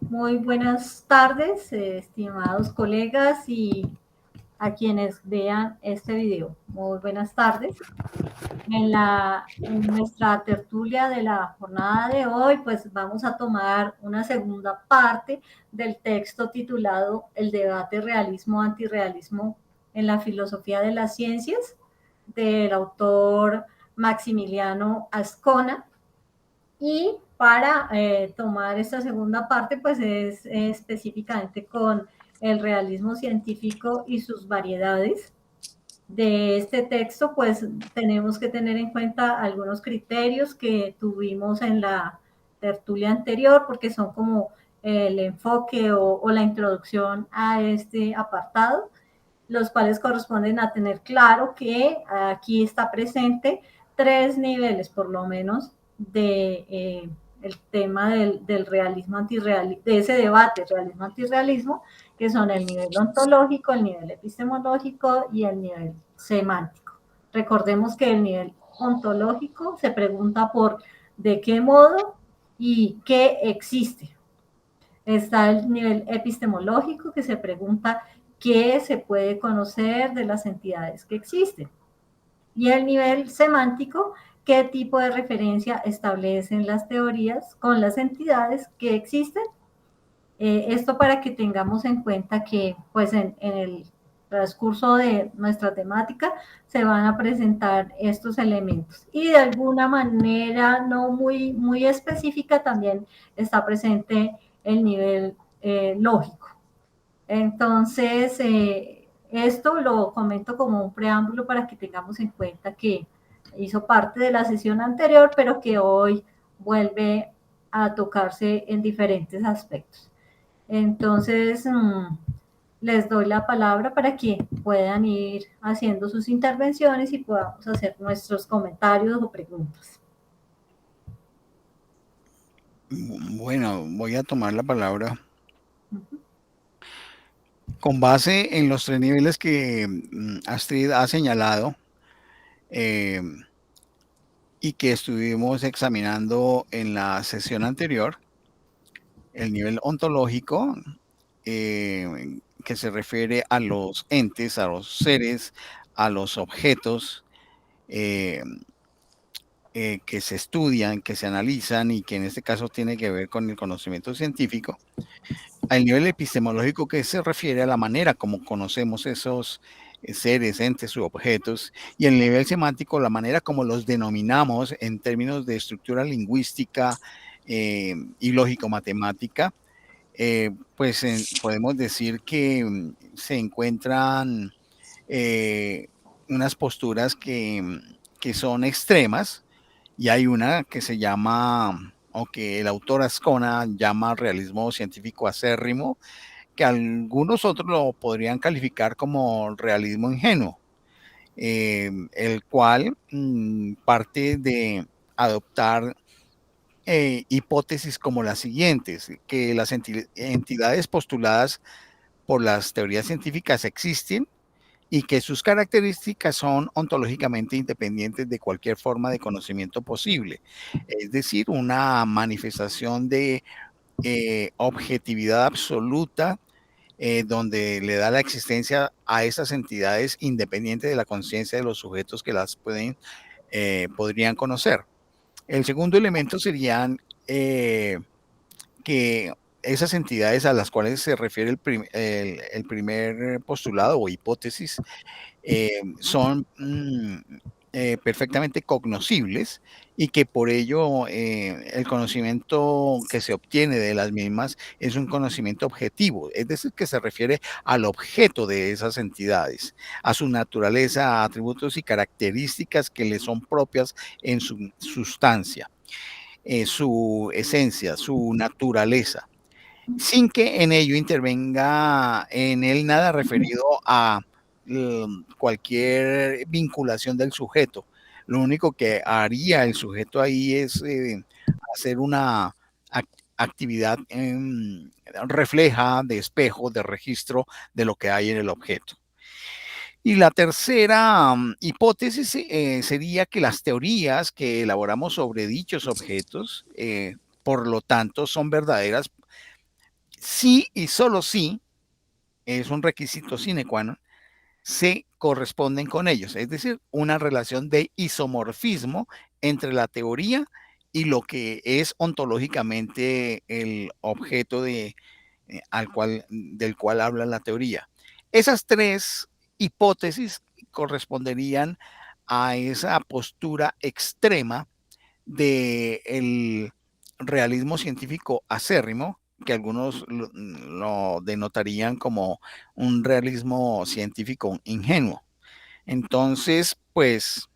Muy buenas tardes, estimados colegas y a quienes vean este video. Muy buenas tardes. En nuestra tertulia de la jornada de hoy, pues vamos a tomar una segunda parte del texto titulado El debate realismo-antirrealismo en la filosofía de las ciencias, del autor Maximiliano Ascona. Y para tomar esta segunda parte, pues es específicamente con el realismo científico y sus variedades. De este texto, pues tenemos que tener en cuenta algunos criterios que tuvimos en la tertulia anterior, porque son como el enfoque o la introducción a este apartado, los cuales corresponden a tener claro que aquí está presente tres niveles, por lo menos, de el tema del realismo antirrealismo, de ese debate realismo antirrealismo, que son el nivel ontológico, el nivel epistemológico y el nivel semántico. Recordemos que el nivel ontológico se pregunta por de qué modo y qué existe. Está el nivel epistemológico, que se pregunta qué se puede conocer de las entidades que existen. Y el nivel semántico, qué tipo de referencia establecen las teorías con las entidades que existen. Esto para que tengamos en cuenta que pues en el transcurso de nuestra temática se van a presentar estos elementos y de alguna manera no muy específica también está presente el nivel lógico. Entonces, esto lo comento como un preámbulo para que tengamos en cuenta que hizo parte de la sesión anterior, pero que hoy vuelve a tocarse en diferentes aspectos. Entonces, les doy la palabra para que puedan ir haciendo sus intervenciones y podamos hacer nuestros comentarios o preguntas. Bueno, voy a tomar la palabra con base en los tres niveles que Astrid ha señalado eh, y que estuvimos examinando en la sesión anterior. El nivel ontológico, que se refiere a los entes, a los seres, a los objetos eh, que se estudian, que se analizan y que en este caso tiene que ver con el conocimiento científico. Al nivel epistemológico, que se refiere a la manera como conocemos esos seres, entes u objetos, y el nivel semántico, la manera como los denominamos en términos de estructura lingüística y lógico-matemática. Pues podemos decir que se encuentran eh, unas posturas que son extremas, y hay una que se llama, o que el autor Ascona llama realismo científico acérrimo, que algunos otros lo podrían calificar como realismo ingenuo, el cual parte de adoptar hipótesis como las siguientes: que las entidades postuladas por las teorías científicas existen y que sus características son ontológicamente independientes de cualquier forma de conocimiento posible, es decir, una manifestación de objetividad absoluta, donde le da la existencia a esas entidades independiente de la conciencia de los sujetos que las podrían conocer. El segundo elemento serían que esas entidades a las cuales se refiere el primer postulado o hipótesis son perfectamente cognoscibles, y que por ello el conocimiento que se obtiene de las mismas es un conocimiento objetivo, es decir, que se refiere al objeto de esas entidades, a su naturaleza, a atributos y características que le son propias en su sustancia, su esencia, su naturaleza, sin que en ello intervenga en él nada referido a cualquier vinculación del sujeto. Lo único que haría el sujeto ahí es hacer una actividad refleja, de espejo, de registro de lo que hay en el objeto. Y la tercera hipótesis sería que las teorías que elaboramos sobre dichos objetos por lo tanto son verdaderas si y solo si, es un requisito sine qua non, se corresponden con ellos, es decir, una relación de isomorfismo entre la teoría y lo que es ontológicamente el objeto del cual habla la teoría. Esas tres hipótesis corresponderían a esa postura extrema del realismo científico acérrimo, que algunos lo denotarían como un realismo científico ingenuo. Entonces, pues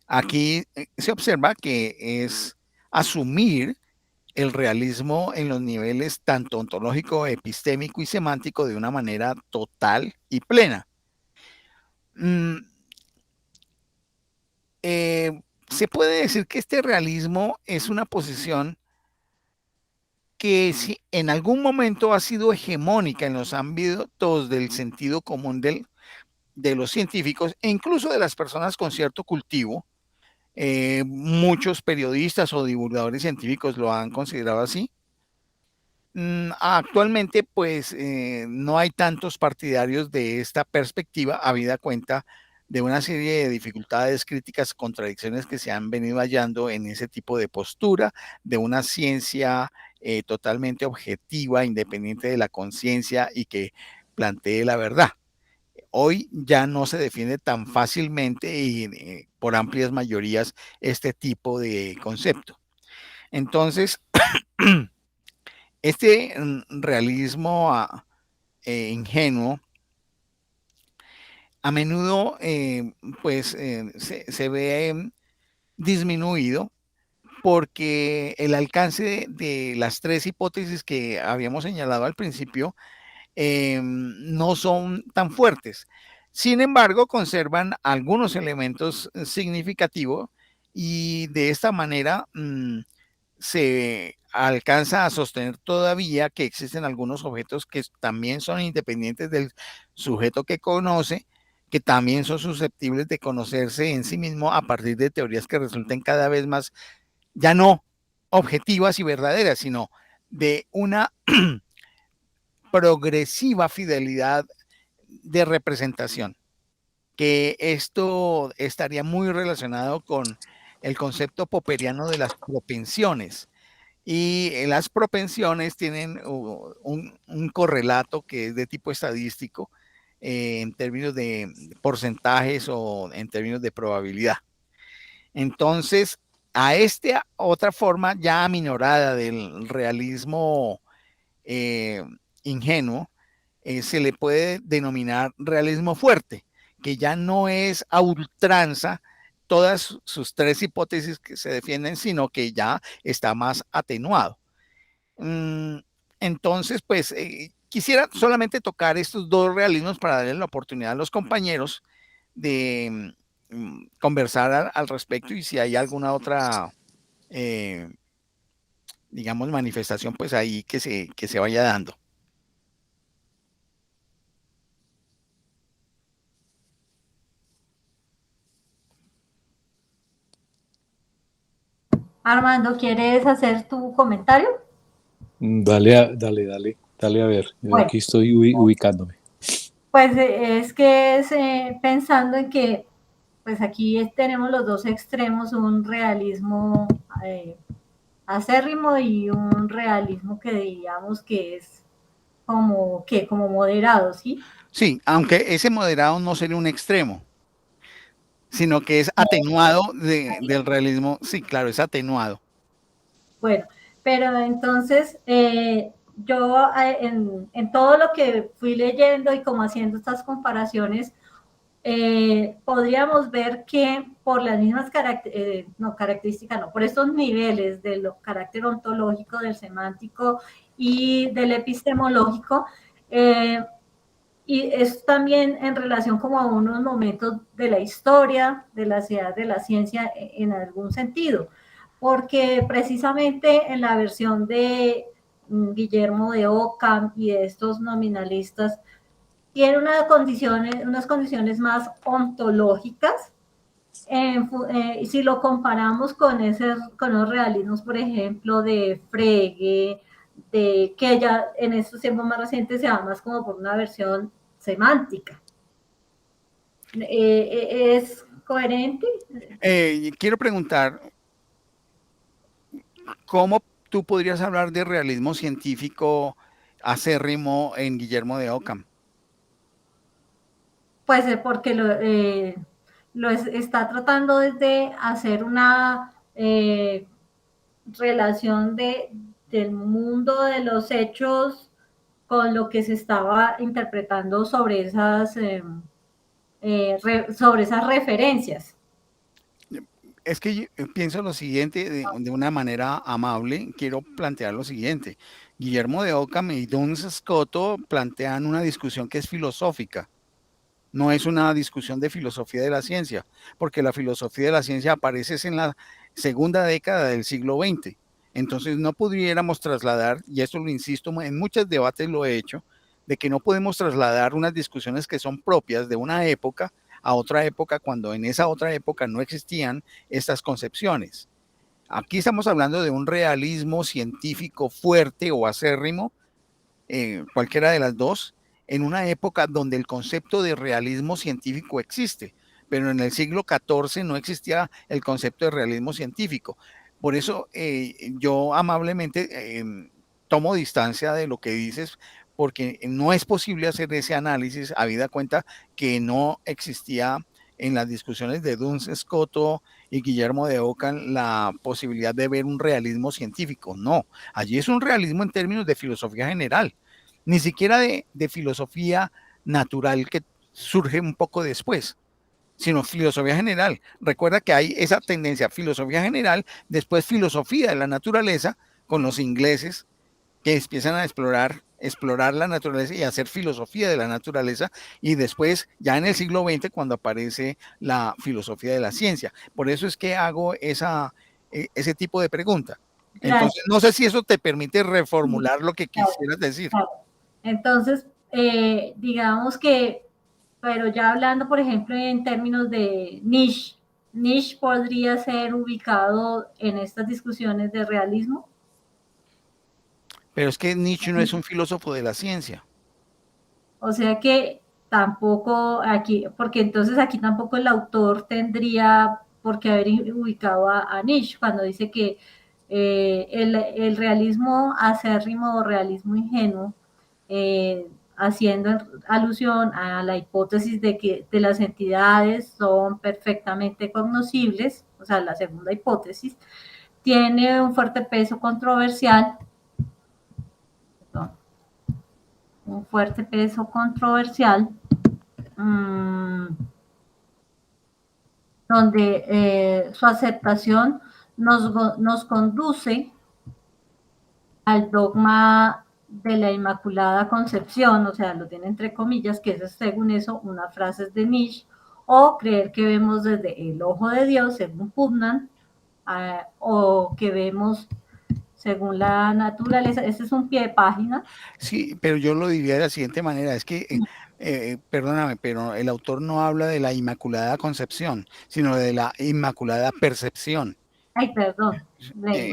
aquí se observa que es asumir el realismo en los niveles tanto ontológico, epistémico y semántico de una manera total y plena. Se puede decir que este realismo es una posición que si en algún momento ha sido hegemónica en los ámbitos del sentido común de los científicos e incluso de las personas con cierto cultivo. Muchos periodistas o divulgadores científicos lo han considerado así. Actualmente, pues, no hay tantos partidarios de esta perspectiva, habida cuenta de una serie de dificultades, críticas, contradicciones que se han venido hallando en ese tipo de postura, de una ciencia totalmente objetiva, independiente de la conciencia y que plantee la verdad. Hoy ya no se defiende tan fácilmente y por amplias mayorías este tipo de concepto. Entonces, este realismo ingenuo a menudo pues se ve disminuido porque el alcance de las tres hipótesis que habíamos señalado al principio no son tan fuertes. Sin embargo, conservan algunos elementos significativos y de esta manera se alcanza a sostener todavía que existen algunos objetos que también son independientes del sujeto que conoce, que también son susceptibles de conocerse en sí mismo a partir de teorías que resulten cada vez más, ya no objetivas y verdaderas, sino de una progresiva fidelidad de representación, que esto estaría muy relacionado con el concepto popperiano de las propensiones. Y las propensiones tienen un correlato que es de tipo estadístico en términos de porcentajes o en términos de probabilidad. Entonces, a esta otra forma ya aminorada del realismo ingenuo, se le puede denominar realismo fuerte, que ya no es a ultranza todas sus tres hipótesis que se defienden, sino que ya está más atenuado. Entonces, pues quisiera solamente tocar estos dos realismos para darle la oportunidad a los compañeros de conversar al respecto y si hay alguna otra, digamos, manifestación, pues ahí que se vaya dando. Armando, ¿quieres hacer tu comentario? Dale a ver. Yo Bueno, aquí estoy ubicándome. pues es que es pensando en que pues aquí tenemos los dos extremos, un realismo acérrimo y un realismo que diríamos que es como moderado, ¿sí? Sí, aunque ese moderado no sería un extremo, sino que es atenuado del realismo. Sí, claro, es atenuado. Bueno, pero entonces yo en todo lo que fui leyendo y como haciendo estas comparaciones, podríamos ver que por las mismas características, no, por estos niveles de lo carácter ontológico, del semántico y del epistemológico, y es también en relación como a unos momentos de la historia de la ciudad de la ciencia en algún sentido, porque precisamente en la versión de Guillermo de Ockham y de estos nominalistas, tiene unas condiciones más ontológicas Si lo comparamos con los realismos, por ejemplo, de Frege, de que ya en estos tiempos más recientes se va más como por una versión semántica. ¿Es coherente? Quiero preguntar, ¿cómo tú podrías hablar de realismo científico acérrimo en Guillermo de Ockham? Pues porque está tratando de hacer una relación del mundo de los hechos con lo que se estaba interpretando sobre esas referencias. Es que yo pienso lo siguiente de una manera amable, quiero plantear lo siguiente. Guillermo de Ockham y Duns Scoto plantean una discusión que es filosófica. No es una discusión de filosofía de la ciencia, porque la filosofía de la ciencia aparece en la segunda década del siglo XX. Entonces no pudiéramos trasladar, y esto lo insisto, en muchos debates lo he hecho, de que no podemos trasladar unas discusiones que son propias de una época a otra época cuando en esa otra época no existían estas concepciones. Aquí estamos hablando de un realismo científico fuerte o acérrimo, cualquiera de las dos, en una época donde el concepto de realismo científico existe, pero en el siglo XIV no existía el concepto de realismo científico. Por eso yo amablemente tomo distancia de lo que dices, porque no es posible hacer ese análisis habida cuenta que no existía en las discusiones de Duns Scoto y Guillermo de Ockham la posibilidad de ver un realismo científico. No, allí es un realismo en términos de filosofía general, ni siquiera de filosofía natural que surge un poco después, sino filosofía general. Recuerda que hay esa tendencia, filosofía general, después filosofía de la naturaleza, con los ingleses que empiezan a explorar la naturaleza y hacer filosofía de la naturaleza, y después ya en el siglo XX cuando aparece la filosofía de la ciencia. Por eso es que hago ese tipo de pregunta. Entonces, no sé si eso te permite reformular lo que quisieras decir. Claro. Entonces, digamos que, pero ya hablando, por ejemplo, en términos de Nietzsche, Nietzsche podría ser ubicado en estas discusiones de realismo. Pero es que Nietzsche no es un filósofo de la ciencia. O sea que tampoco aquí, porque entonces aquí tampoco el autor tendría por qué haber ubicado a Nietzsche cuando dice que el realismo acérrimo o realismo ingenuo, haciendo alusión a la hipótesis de que de las entidades son perfectamente cognoscibles, o sea, la segunda hipótesis, tiene un fuerte peso controversial, perdón, un fuerte peso controversial, donde su aceptación nos conduce al dogma de la Inmaculada Concepción, o sea, lo tiene entre comillas, que es según eso una frase de Nietzsche, o creer que vemos desde el ojo de Dios, según Putnam, o que vemos según la naturaleza. Este es un pie de página. Sí, pero yo lo diría de la siguiente manera, es que, perdóname, pero el autor no habla de la Inmaculada Concepción, sino de la Inmaculada Percepción. Ay, perdón, Eh,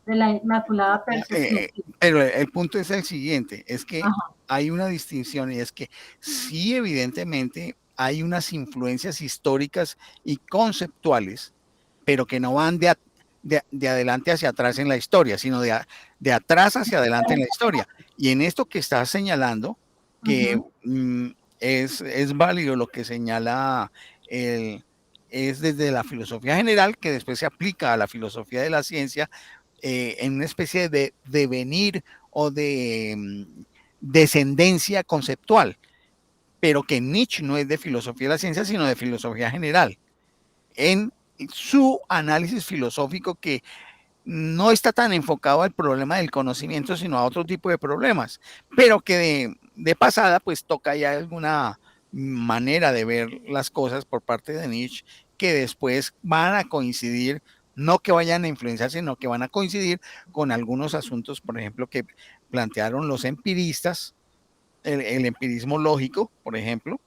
de la Inmaculada Percepción. pero el punto es el siguiente, es que Ajá. hay una distinción y es que sí, evidentemente, hay unas influencias históricas y conceptuales, pero que no van de adelante hacia atrás en la historia, sino de atrás hacia adelante en la historia. Y en esto que estás señalando, que es válido lo que señala es desde la filosofía general, que después se aplica a la filosofía de la ciencia, en una especie de devenir o de descendencia conceptual, pero que Nietzsche no es de filosofía de la ciencia, sino de filosofía general, en su análisis filosófico que no está tan enfocado al problema del conocimiento, sino a otro tipo de problemas, pero que de pasada pues toca ya alguna manera de ver las cosas por parte de Nietzsche que después van a coincidir, no que vayan a influenciar, sino que van a coincidir con algunos asuntos, por ejemplo, que plantearon los empiristas, el empirismo lógico, por ejemplo,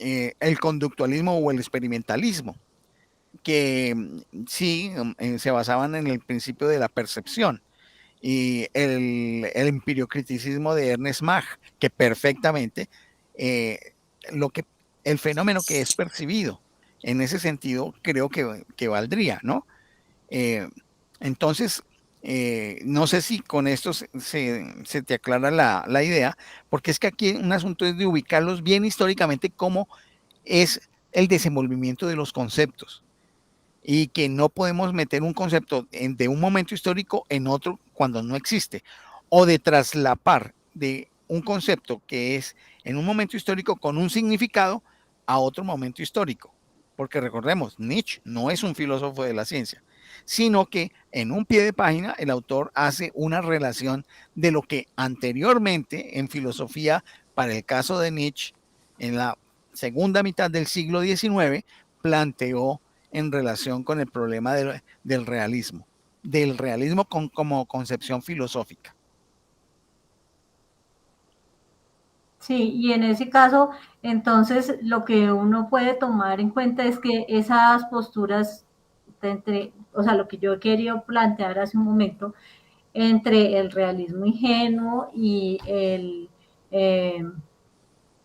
el conductualismo o el experimentalismo, que sí se basaban en el principio de la percepción, y el empiriocriticismo de Ernest Mach, que perfectamente lo que el fenómeno que es percibido en ese sentido creo que valdría, ¿no? Entonces, no sé si con esto se te aclara la idea, porque es que aquí un asunto es de ubicarlos bien históricamente cómo es el desenvolvimiento de los conceptos, y que no podemos meter un concepto de un momento histórico en otro cuando no existe, o de traslapar de un concepto que es en un momento histórico con un significado a otro momento histórico. Porque recordemos, Nietzsche no es un filósofo de la ciencia, sino que en un pie de página el autor hace una relación de lo que anteriormente en filosofía, para el caso de Nietzsche, en la segunda mitad del siglo XIX, planteó en relación con el problema del realismo como concepción filosófica. Sí, y en ese caso, entonces, lo que uno puede tomar en cuenta es que esas posturas, o sea, lo que yo he querido plantear hace un momento, entre el realismo ingenuo y eh,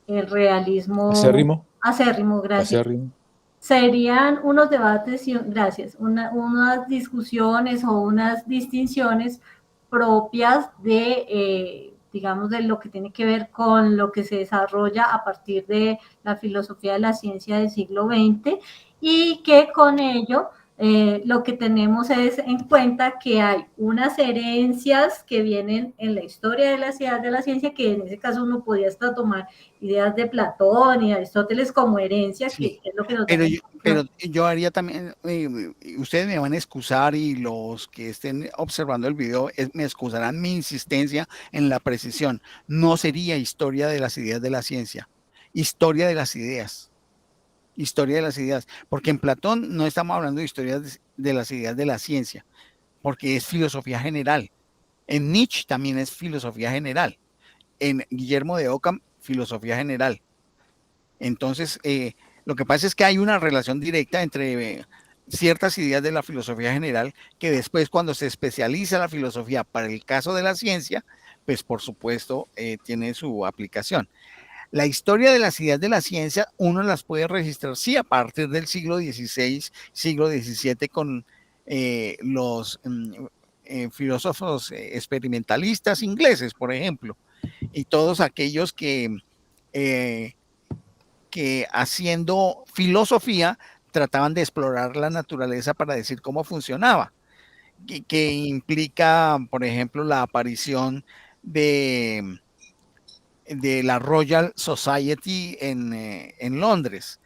el realismo Acérrimo. acérrimo, gracias. Acérrimo. Serían unos debates, gracias, unas discusiones o unas distinciones propias de, digamos, de lo que tiene que ver con lo que se desarrolla a partir de la filosofía de la ciencia del siglo XX, y que con ello lo que tenemos es en cuenta que hay unas herencias que vienen en la historia de las ideas de la ciencia, que en ese caso uno podía hasta tomar ideas de Platón y Aristóteles como herencia, Sí, que es lo que nos pero yo haría también, ustedes me van a excusar, y los que estén observando el video me excusarán mi insistencia en la precisión. No sería historia de las ideas de la ciencia, historia de las ideas. Historia de las ideas, porque en Platón no estamos hablando de historia de las ideas de la ciencia, porque es filosofía general. En Nietzsche también es filosofía general. En Guillermo de Ockham, filosofía general. Entonces, lo que pasa es que hay una relación directa entre ciertas ideas de la filosofía general que después, cuando se especializa la filosofía para el caso de la ciencia, pues por supuesto tiene su aplicación. La historia de las ideas de la ciencia uno las puede registrar, sí, a partir del siglo XVI, siglo XVII, con los filósofos experimentalistas ingleses, por ejemplo, y todos aquellos que haciendo filosofía trataban de explorar la naturaleza para decir cómo funcionaba, que implica, por ejemplo, la aparición de la Royal Society en Londres,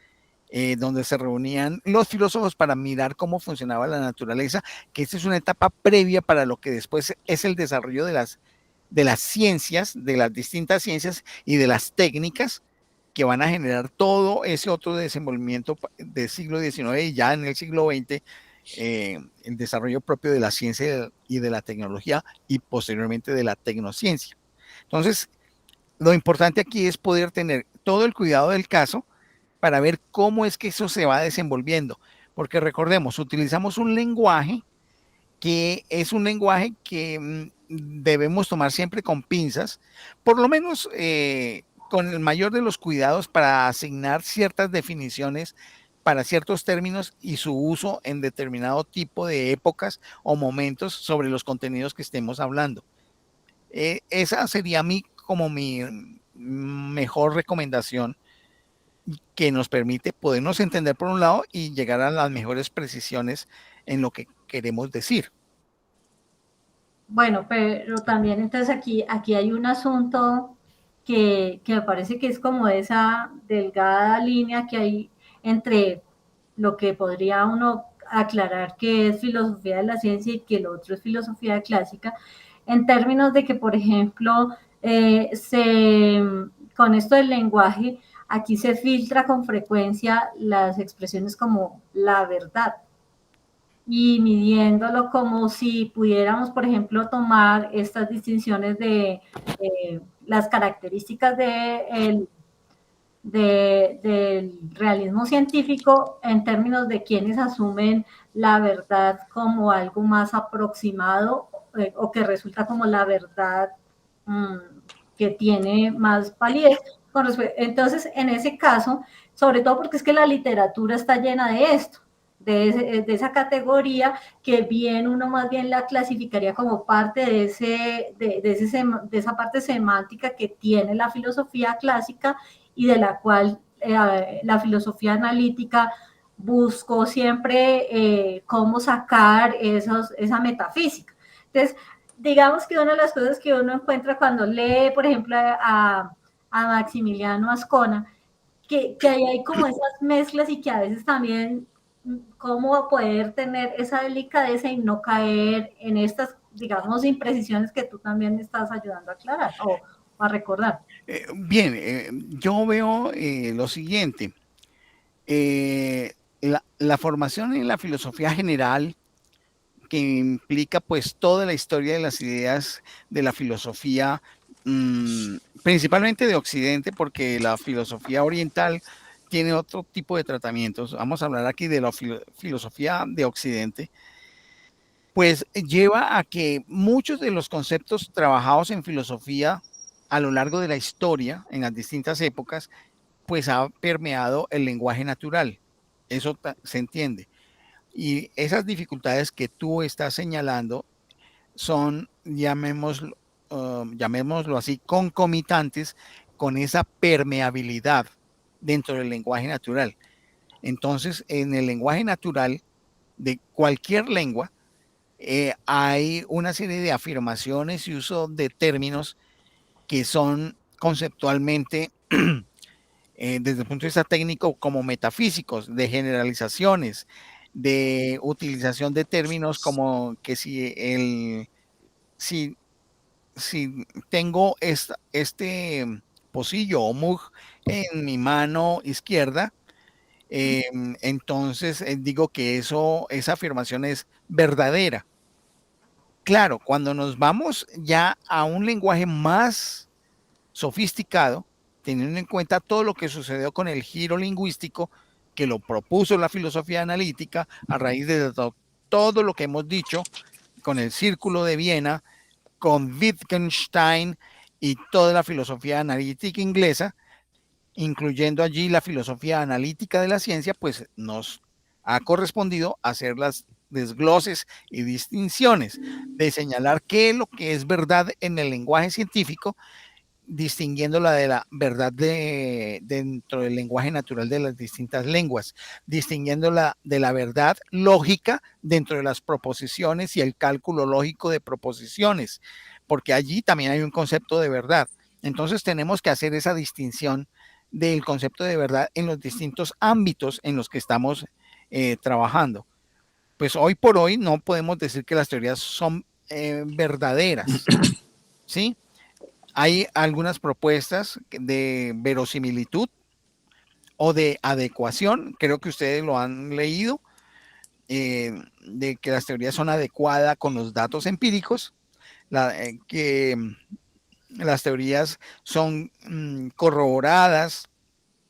donde se reunían los filósofos para mirar cómo funcionaba la naturaleza, que esta es una etapa previa para lo que después es el desarrollo de las ciencias, de las distintas ciencias y de las técnicas que van a generar todo ese otro desenvolvimiento del siglo XIX y ya en el siglo XX, el desarrollo propio de la ciencia y de la tecnología y posteriormente de la tecnociencia. Entonces, lo importante aquí es poder tener todo el cuidado del caso para ver cómo es que eso se va desenvolviendo, porque recordemos, utilizamos un lenguaje que es un lenguaje que debemos tomar siempre con pinzas, por lo menos con el mayor de los cuidados para asignar ciertas definiciones para ciertos términos y su uso en determinado tipo de épocas o momentos sobre los contenidos que estemos hablando. Esa sería como mi mejor recomendación, que nos permite podernos entender por un lado y llegar a las mejores precisiones en lo que queremos decir. Bueno, pero también entonces aquí hay un asunto que me parece que es como esa delgada línea que hay entre lo que podría uno aclarar que es filosofía de la ciencia y que lo otro es filosofía clásica, en términos de que, por ejemplo, con esto del lenguaje, aquí se filtra con frecuencia las expresiones como la verdad, y midiéndolo como si pudiéramos, por ejemplo, tomar estas distinciones de las características del realismo científico en términos de quienes asumen la verdad como algo más aproximado o que resulta como la verdad que tiene más validez. Entonces, en ese caso, sobre todo porque es que la literatura está llena de esto, de esa categoría que bien uno más bien la clasificaría como parte de esa parte semántica que tiene la filosofía clásica y de la cual la filosofía analítica buscó siempre cómo sacar esa metafísica. Entonces, digamos que una de las cosas que uno encuentra cuando lee, por ejemplo, a Maximiliano Ascona, que ahí hay como esas mezclas y que a veces también cómo poder tener esa delicadeza y no caer en estas, digamos, imprecisiones que tú también estás ayudando a aclarar o a recordar. Bien, yo veo lo siguiente. La formación en la filosofía general, que implica pues toda la historia de las ideas de la filosofía, principalmente de Occidente, porque la filosofía oriental tiene otro tipo de tratamientos. Vamos a hablar aquí de la filosofía de Occidente, pues lleva a que muchos de los conceptos trabajados en filosofía a lo largo de la historia, en las distintas épocas, pues ha permeado el lenguaje natural. Eso se entiende. Y esas dificultades que tú estás señalando son, llamémoslo así, concomitantes con esa permeabilidad dentro del lenguaje natural. Entonces, en el lenguaje natural de cualquier lengua, hay una serie de afirmaciones y uso de términos que son conceptualmente, desde el punto de vista técnico, como metafísicos, de generalizaciones, de utilización de términos como que si tengo este pocillo o mug en mi mano izquierda, entonces digo que esa afirmación es verdadera. Claro, cuando nos vamos ya a un lenguaje más sofisticado, teniendo en cuenta todo lo que sucedió con el giro lingüístico que lo propuso la filosofía analítica a raíz de todo lo que hemos dicho con el Círculo de Viena, con Wittgenstein y toda la filosofía analítica inglesa, incluyendo allí la filosofía analítica de la ciencia, pues nos ha correspondido hacer las desgloses y distinciones de señalar qué es lo que es verdad en el lenguaje científico, distinguiéndola de la verdad dentro del lenguaje natural de las distintas lenguas, distinguiéndola de la verdad lógica dentro de las proposiciones y el cálculo lógico de proposiciones, porque allí también hay un concepto de verdad. Entonces tenemos que hacer esa distinción del concepto de verdad en los distintos ámbitos en los que estamos trabajando. Pues hoy por hoy no podemos decir que las teorías son verdaderas, ¿sí? Hay algunas propuestas de verosimilitud o de adecuación, creo que ustedes lo han leído, de que las teorías son adecuadas con los datos empíricos, que las teorías son corroboradas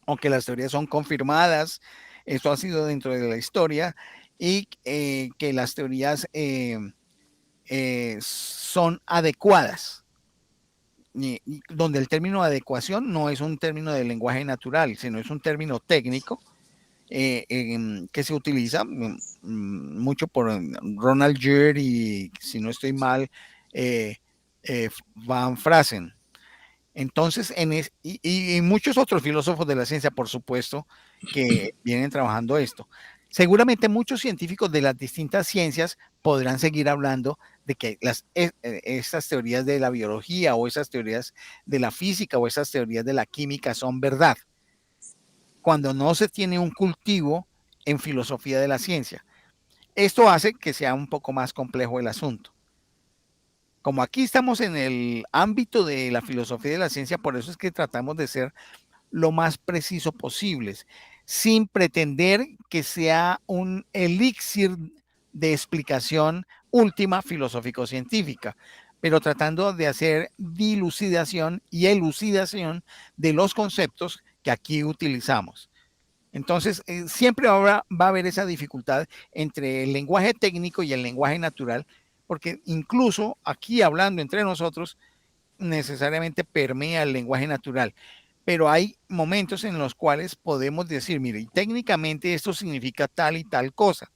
o que las teorías son confirmadas. Esto ha sido dentro de la historia y que las teorías son adecuadas. Donde el término adecuación no es un término de lenguaje natural, sino es un término técnico que se utiliza mucho por Ronald Gere y, si no estoy mal, Van Frasen. Entonces, y muchos otros filósofos de la ciencia, por supuesto, que vienen trabajando esto. Seguramente muchos científicos de las distintas ciencias podrán seguir hablando de que estas teorías de la biología o esas teorías de la física o esas teorías de la química son verdad, cuando no se tiene un cultivo en filosofía de la ciencia. Esto hace que sea un poco más complejo el asunto. Como aquí estamos en el ámbito de la filosofía de la ciencia, por eso es que tratamos de ser lo más preciso posibles, sin pretender que sea un elixir de explicación última filosófico-científica, pero tratando de hacer dilucidación y elucidación de los conceptos que aquí utilizamos. Entonces, siempre va a haber esa dificultad entre el lenguaje técnico y el lenguaje natural, porque incluso aquí hablando entre nosotros, necesariamente permea el lenguaje natural. Pero hay momentos en los cuales podemos decir, mire, técnicamente esto significa tal y tal cosa,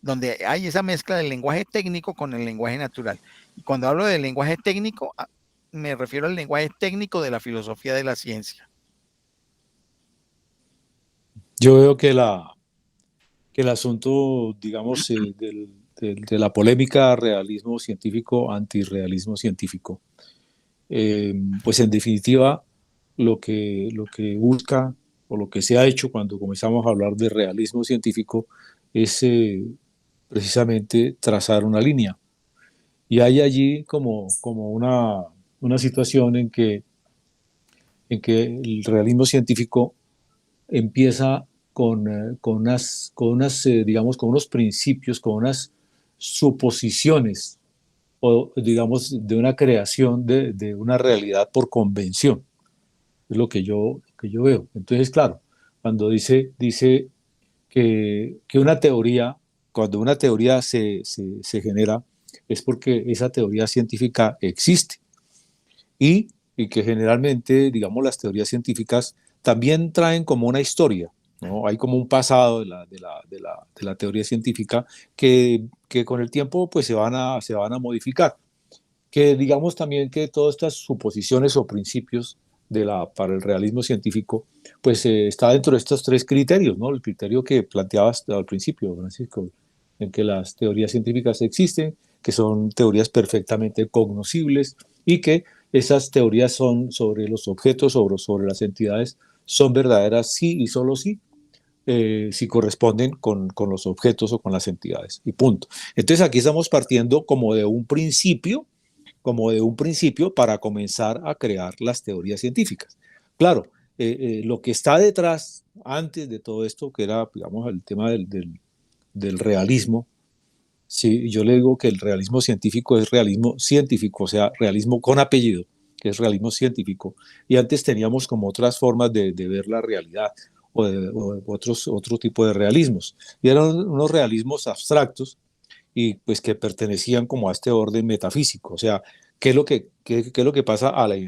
donde hay esa mezcla del lenguaje técnico con el lenguaje natural. Y cuando hablo del lenguaje técnico, me refiero al lenguaje técnico de la filosofía de la ciencia. Yo veo que el asunto, digamos, de la polémica realismo científico, antirrealismo científico, pues en definitiva lo que busca o lo que se ha hecho cuando comenzamos a hablar de realismo científico es precisamente trazar una línea. Y hay allí como una situación en que el realismo científico empieza digamos, con unos principios, con unas suposiciones, o digamos, de una creación de una realidad por convención. Es lo que yo veo. Entonces, claro, cuando dice que una teoría, cuando una teoría se genera, es porque esa teoría científica existe y que generalmente, digamos, las teorías científicas también traen como una historia, ¿no? Hay como un pasado de la teoría científica que con el tiempo pues se van a modificar. Que digamos también que todas estas suposiciones o principios para el realismo científico, pues está dentro de estos tres criterios, ¿no? El criterio que planteabas al principio, Francisco, en que las teorías científicas existen, que son teorías perfectamente cognoscibles y que esas teorías son sobre los objetos, sobre las entidades, son verdaderas sí y solo sí, si corresponden con los objetos o con las entidades, y punto. Entonces aquí estamos partiendo como de un principio para comenzar a crear las teorías científicas. Claro, lo que está detrás, antes de todo esto, que era, digamos, el tema del realismo, sí, yo le digo que el realismo científico es realismo científico, o sea, realismo con apellido, que es realismo científico. Y antes teníamos como otras formas de ver la realidad o otro tipo de realismos. Y eran unos realismos abstractos y pues que pertenecían como a este orden metafísico. O sea, qué es lo que pasa a la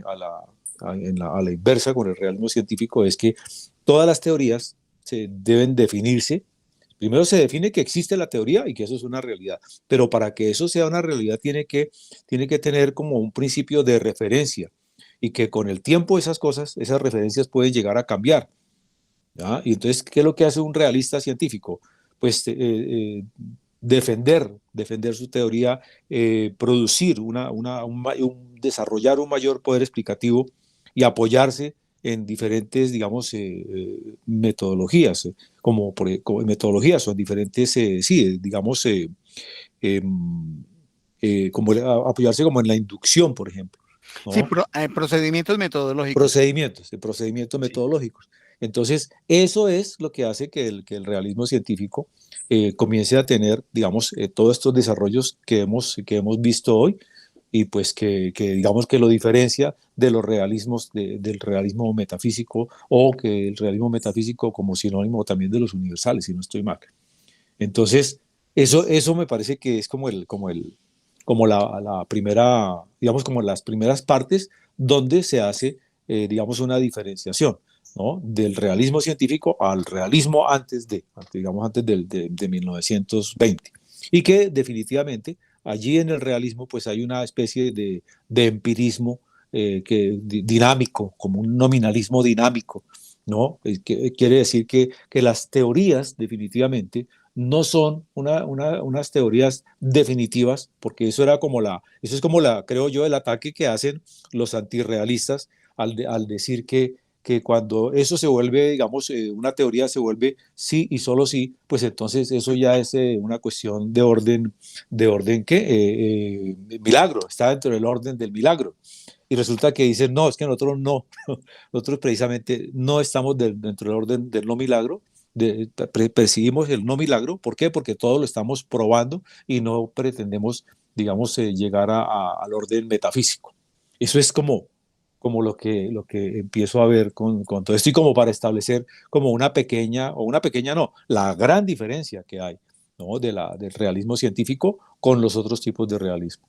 inversa con el realismo científico? Es que todas las teorías se deben definirse. Primero se define que existe la teoría y que eso es una realidad, pero para que eso sea una realidad tiene que tener como un principio de referencia y que con el tiempo esas referencias pueden llegar a cambiar. ¿Ya? Y entonces, ¿qué es lo que hace un realista científico? Pues defender su teoría, producir desarrollar un mayor poder explicativo y apoyarse en diferentes, digamos, metodologías, como metodologías o en diferentes, sí, digamos, como apoyarse como en la inducción, por ejemplo, ¿no? Sí, procedimientos metodológicos. Procedimientos metodológicos. Entonces, eso es lo que hace que el realismo científico comience a tener, digamos, todos estos desarrollos que hemos visto hoy y pues que digamos que lo diferencia de los realismos, del realismo metafísico o que el realismo metafísico como sinónimo también de los universales, si no estoy mal. Entonces, eso me parece que es como la primera, digamos, como las primeras partes donde se hace, digamos, una diferenciación, ¿no? Del realismo científico al realismo digamos, antes de 1920. Y que definitivamente allí en el realismo pues hay una especie de empirismo dinámico, como un nominalismo dinámico, ¿no? Que quiere decir que las teorías definitivamente no son unas teorías definitivas, porque eso es como creo yo, el ataque que hacen los antirrealistas al decir que cuando eso se vuelve, digamos, una teoría se vuelve sí y solo sí, pues entonces eso ya es una cuestión de orden ¿qué? Milagro, está dentro del orden del milagro. Y resulta que dicen, no, es que nosotros no, nosotros precisamente no estamos dentro del orden del no milagro, percibimos el no milagro. ¿Por qué? Porque todo lo estamos probando y no pretendemos, digamos, llegar al orden metafísico. Eso es como como lo que empiezo a ver con todo esto y como para establecer como una pequeña, o una pequeña no, la gran diferencia que hay, ¿no? Del realismo científico con los otros tipos de realismo.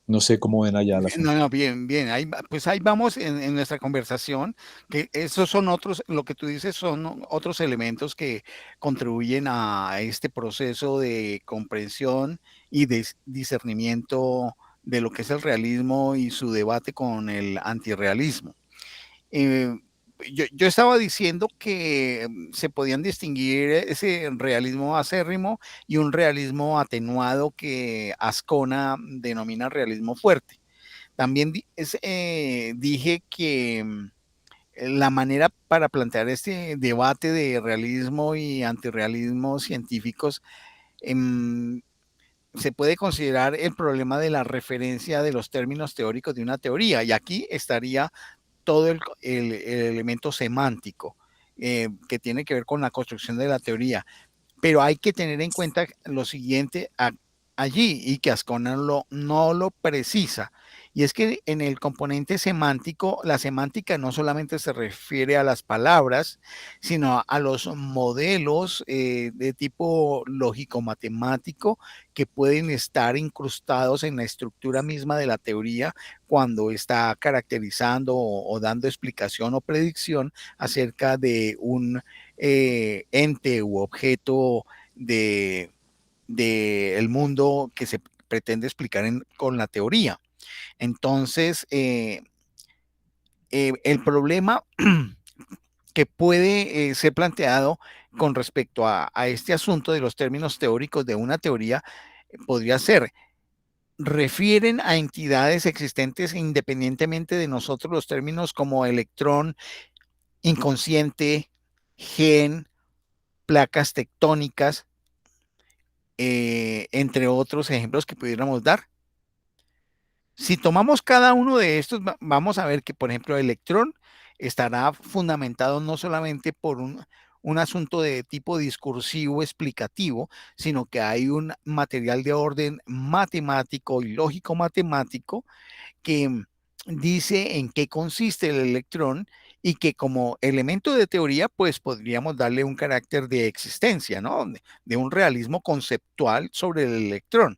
No sé cómo ven allá el No, asunto. no, bien, bien. Pues ahí vamos en nuestra conversación, que esos son otros, lo que tú dices son otros elementos que contribuyen a este proceso de comprensión y de discernimiento de lo que es el realismo y su debate con el antirrealismo. Eh, yo estaba diciendo que se podían distinguir ese realismo acérrimo y un realismo atenuado que Ascona denomina realismo fuerte. También dije que la manera para plantear este debate de realismo y antirrealismo científicos se puede considerar el problema de la referencia de los términos teóricos de una teoría. Y aquí estaría todo el elemento semántico que tiene que ver con la construcción de la teoría. Pero hay que tener en cuenta lo siguiente allí y que Ascona no lo precisa. Y es que en el componente semántico, la semántica no solamente se refiere a las palabras, sino a los modelos de tipo lógico-matemático que pueden estar incrustados en la estructura misma de la teoría cuando está caracterizando o dando explicación o predicción acerca de un ente u objeto de, el mundo que se pretende explicar con la teoría. Entonces, el problema que puede ser planteado con respecto a este asunto de los términos teóricos de una teoría podría ser, refieren a entidades existentes independientemente de nosotros, los términos como electrón, inconsciente, gen, placas tectónicas, entre otros ejemplos que pudiéramos dar. Si tomamos cada uno de estos, vamos a ver que, por ejemplo, el electrón estará fundamentado no solamente por un asunto de tipo discursivo explicativo, sino que hay un material de orden matemático y lógico matemático que dice en qué consiste el electrón y que como elemento de teoría, pues podríamos darle un carácter de existencia, ¿no? De un realismo conceptual sobre el electrón.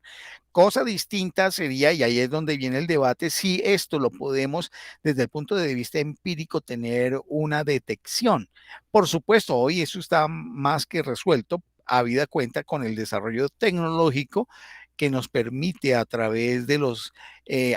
Cosa distinta sería, y ahí es donde viene el debate, si esto lo podemos desde el punto de vista empírico tener una detección. Por supuesto, hoy eso está más que resuelto, habida cuenta con el desarrollo tecnológico que nos permite a través de los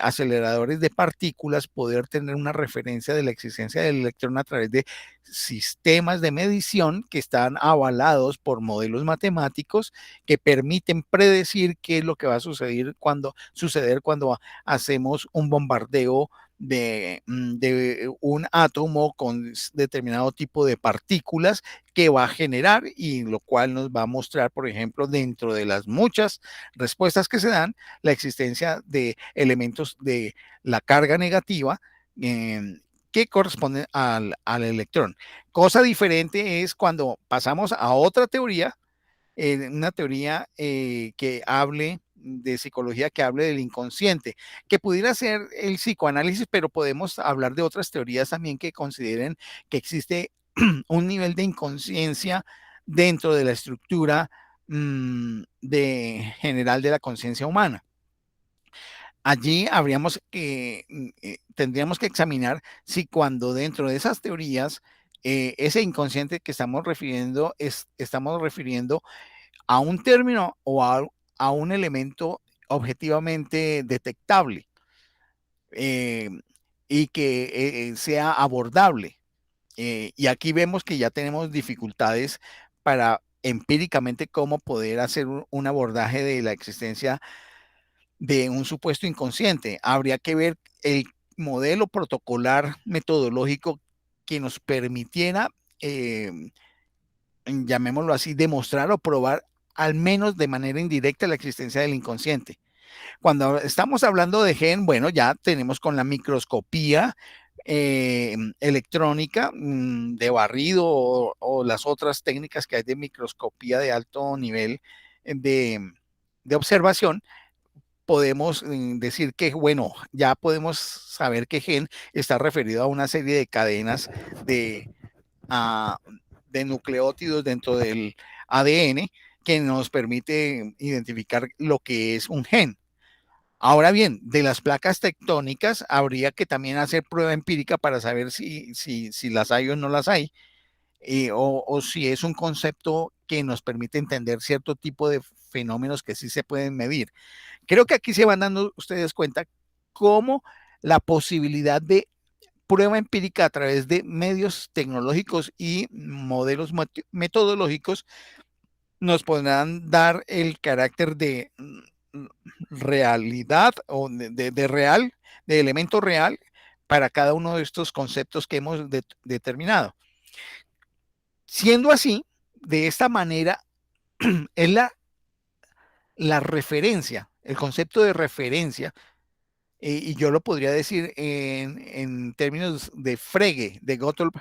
aceleradores de partículas poder tener una referencia de la existencia del electrón a través de sistemas de medición que están avalados por modelos matemáticos que permiten predecir qué es lo que va a suceder cuando hacemos un bombardeo de un átomo con determinado tipo de partículas que va a generar y lo cual nos va a mostrar, por ejemplo, dentro de las muchas respuestas que se dan, la existencia de elementos de la carga negativa que corresponden al electrón. Cosa diferente es cuando pasamos a otra teoría, una teoría que hable de psicología, que hable del inconsciente, que pudiera ser el psicoanálisis, pero podemos hablar de otras teorías también que consideren que existe un nivel de inconsciencia dentro de la estructura general de la conciencia humana. Allí tendríamos que examinar si cuando dentro de esas teorías ese inconsciente que estamos refiriendo a un término o a un elemento objetivamente detectable eh, y que sea abordable. Y aquí vemos que ya tenemos dificultades para empíricamente cómo poder hacer un abordaje de la existencia de un supuesto inconsciente. Habría que ver el modelo protocolar metodológico que nos permitiera, llamémoslo así, demostrar o probar al menos de manera indirecta la existencia del inconsciente. Cuando estamos hablando de gen, bueno, ya tenemos con la microscopía electrónica de barrido o las otras técnicas que hay de microscopía de alto nivel de observación, podemos decir que, bueno, ya podemos saber que gen está referido a una serie de cadenas de, de nucleótidos dentro del ADN que nos permite identificar lo que es un gen. Ahora bien, de las placas tectónicas habría que también hacer prueba empírica para saber si las hay o no las hay, o si es un concepto que nos permite entender cierto tipo de fenómenos que sí se pueden medir. Creo que aquí se van dando ustedes cuenta cómo la posibilidad de prueba empírica a través de medios tecnológicos y modelos metodológicos nos podrán dar el carácter de realidad o de real, de elemento real para cada uno de estos conceptos que hemos determinado. Siendo así, de esta manera, es la referencia, el concepto de referencia, y yo lo podría decir en términos de Frege, de Gottlob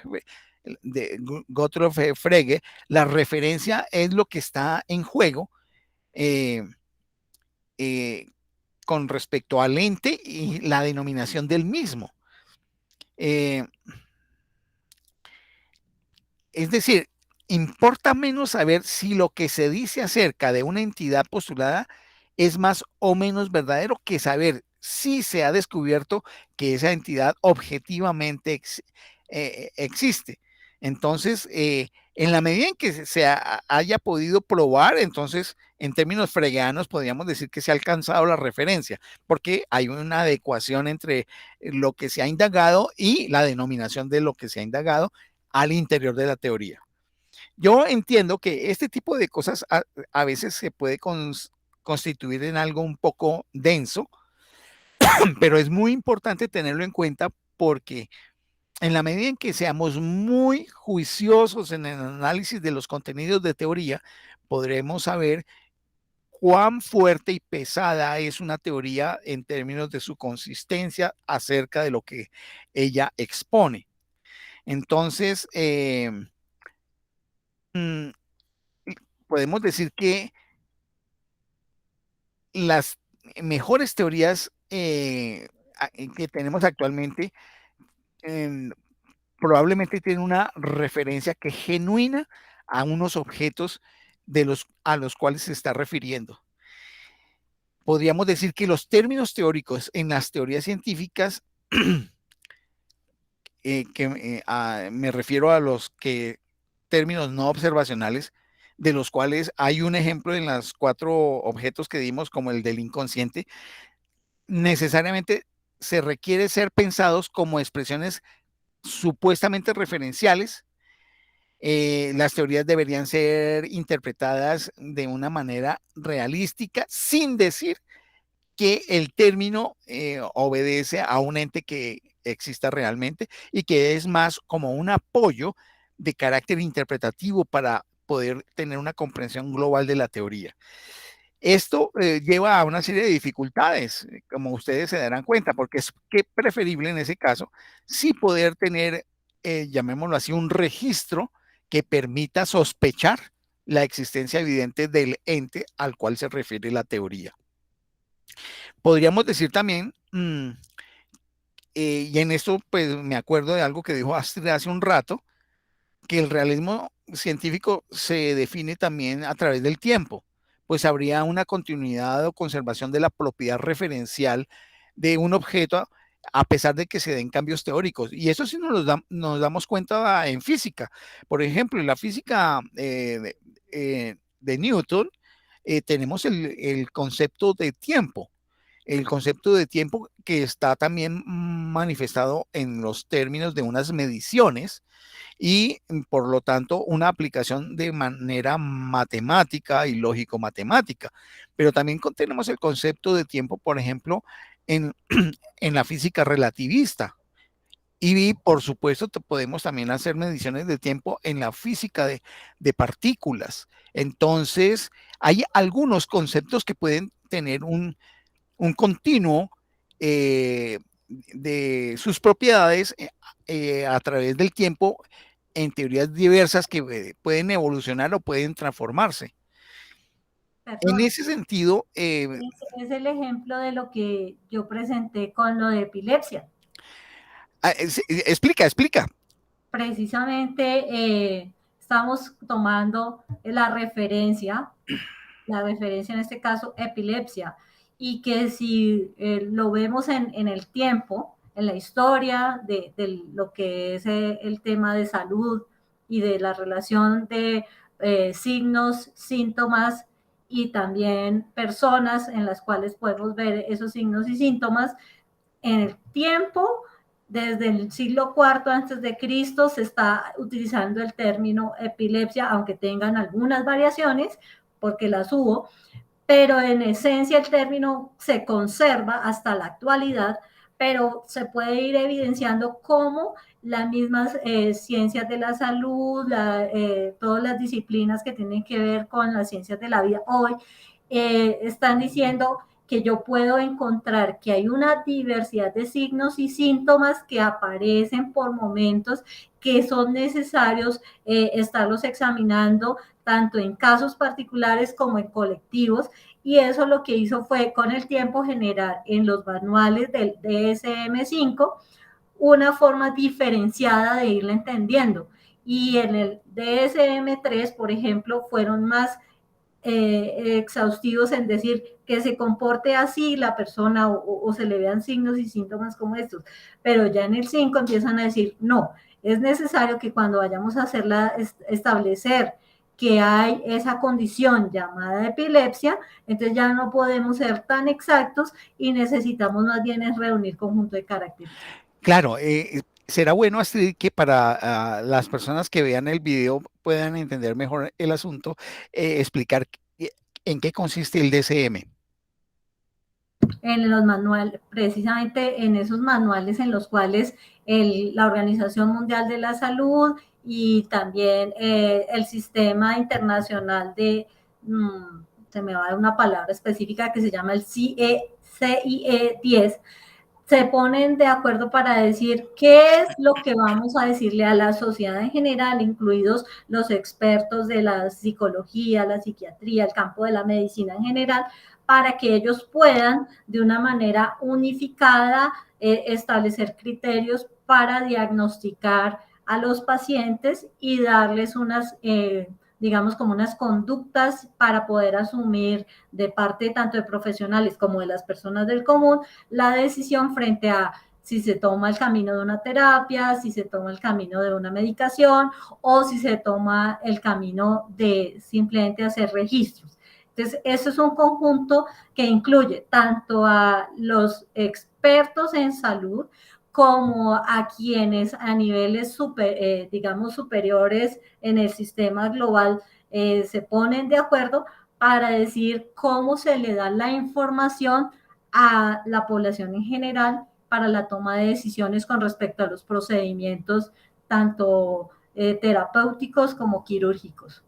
Frege, la referencia es lo que está en juego con respecto al ente y la denominación del mismo. Es decir, importa menos saber si lo que se dice acerca de una entidad postulada es más o menos verdadero que saber si se ha descubierto que esa entidad objetivamente existe. Entonces, en la medida en que se haya podido probar, entonces, en términos fregeanos, podríamos decir que se ha alcanzado la referencia, porque hay una adecuación entre lo que se ha indagado y la denominación de lo que se ha indagado al interior de la teoría. Yo entiendo que este tipo de cosas a veces se puede constituir en algo un poco denso, pero es muy importante tenerlo en cuenta porque en la medida en que seamos muy juiciosos en el análisis de los contenidos de teoría, podremos saber cuán fuerte y pesada es una teoría en términos de su consistencia acerca de lo que ella expone. Entonces, podemos decir que las mejores teorías que tenemos actualmente probablemente tienen una referencia que es genuina a unos objetos a los cuales se está refiriendo. Podríamos decir que los teóricos en las teorías científicas, me refiero a los términos no observacionales, de los cuales hay un ejemplo en los 4 objetos que dimos, como el del inconsciente, necesariamente se requiere ser pensados como expresiones supuestamente referenciales. Las teorías deberían ser interpretadas de una manera realística, sin decir que el término obedece a un ente que exista realmente y que es más como un apoyo de carácter interpretativo para poder tener una comprensión global de la teoría. Esto lleva a una serie de dificultades, como ustedes se darán cuenta, porque es preferible en ese caso sí poder tener, llamémoslo así, un registro que permita sospechar la existencia evidente del ente al cual se refiere la teoría. Podríamos decir también, y en esto pues me acuerdo de algo que dijo Astrid hace un rato, que el realismo científico se define también a través del tiempo, pues habría una continuidad o conservación de la propiedad referencial de un objeto a pesar de que se den cambios teóricos. Y eso sí nos damos cuenta en física. Por ejemplo, en la física de Newton tenemos el concepto de tiempo. El concepto de tiempo que está también manifestado en los términos de unas mediciones y por lo tanto una aplicación de manera matemática y lógico-matemática. Pero también tenemos el concepto de tiempo, por ejemplo, en, en la física relativista. Y por supuesto podemos también hacer mediciones de tiempo en la física de partículas. Entonces, hay algunos conceptos que pueden tener un continuo de sus propiedades a través del tiempo en teorías diversas que pueden evolucionar o pueden transformarse. En Perdón, ese sentido, es el ejemplo de lo que yo presenté con lo de epilepsia. explica, explica. Precisamente estamos tomando la referencia en este caso epilepsia, y que si lo vemos en el tiempo, en la historia de lo que es el tema de salud y de la relación de signos, síntomas y también personas en las cuales podemos ver esos signos y síntomas, en el tiempo, desde el siglo IV antes de Cristo, se está utilizando el término epilepsia, aunque tengan algunas variaciones, porque las hubo, pero en esencia el término se conserva hasta la actualidad, pero se puede ir evidenciando cómo las mismas ciencias de la salud, todas las disciplinas que tienen que ver con las ciencias de la vida hoy, están diciendo que yo puedo encontrar que hay una diversidad de signos y síntomas que aparecen por momentos, que son necesarios estarlos examinando tanto en casos particulares como en colectivos, y eso lo que hizo fue con el tiempo generar en los manuales del DSM-5 una forma diferenciada de irla entendiendo. Y en el DSM-3, por ejemplo, fueron más exhaustivos en decir que se comporte así la persona, o se le vean signos y síntomas como estos. Pero ya en el 5 empiezan a decir, no, es necesario que cuando vayamos a hacerla, establecer que hay esa condición llamada epilepsia, entonces ya no podemos ser tan exactos y necesitamos más bien es reunir conjunto de características. Claro, será bueno, Astrid, que para las personas que vean el video puedan entender mejor el asunto, explicar en qué consiste el DCM. En los manuales, precisamente en esos manuales en los cuales la Organización Mundial de la Salud y también el Sistema Internacional de, se me va a dar una palabra específica que se llama el CIE 10, se ponen de acuerdo para decir qué es lo que vamos a decirle a la sociedad en general, incluidos los expertos de la psicología, la psiquiatría, el campo de la medicina en general, para que ellos puedan de una manera unificada establecer criterios para diagnosticar a los pacientes y darles unas digamos, como unas conductas para poder asumir de parte tanto de profesionales como de las personas del común la decisión frente a si se toma el camino de una terapia, si se toma el camino de una medicación o si se toma el camino de simplemente hacer registros. Entonces, eso es un conjunto que incluye tanto a los expertos en salud como a quienes a niveles digamos, superiores en el sistema global se ponen de acuerdo para decir cómo se le da la información a la población en general para la toma de decisiones con respecto a los procedimientos tanto terapéuticos como quirúrgicos.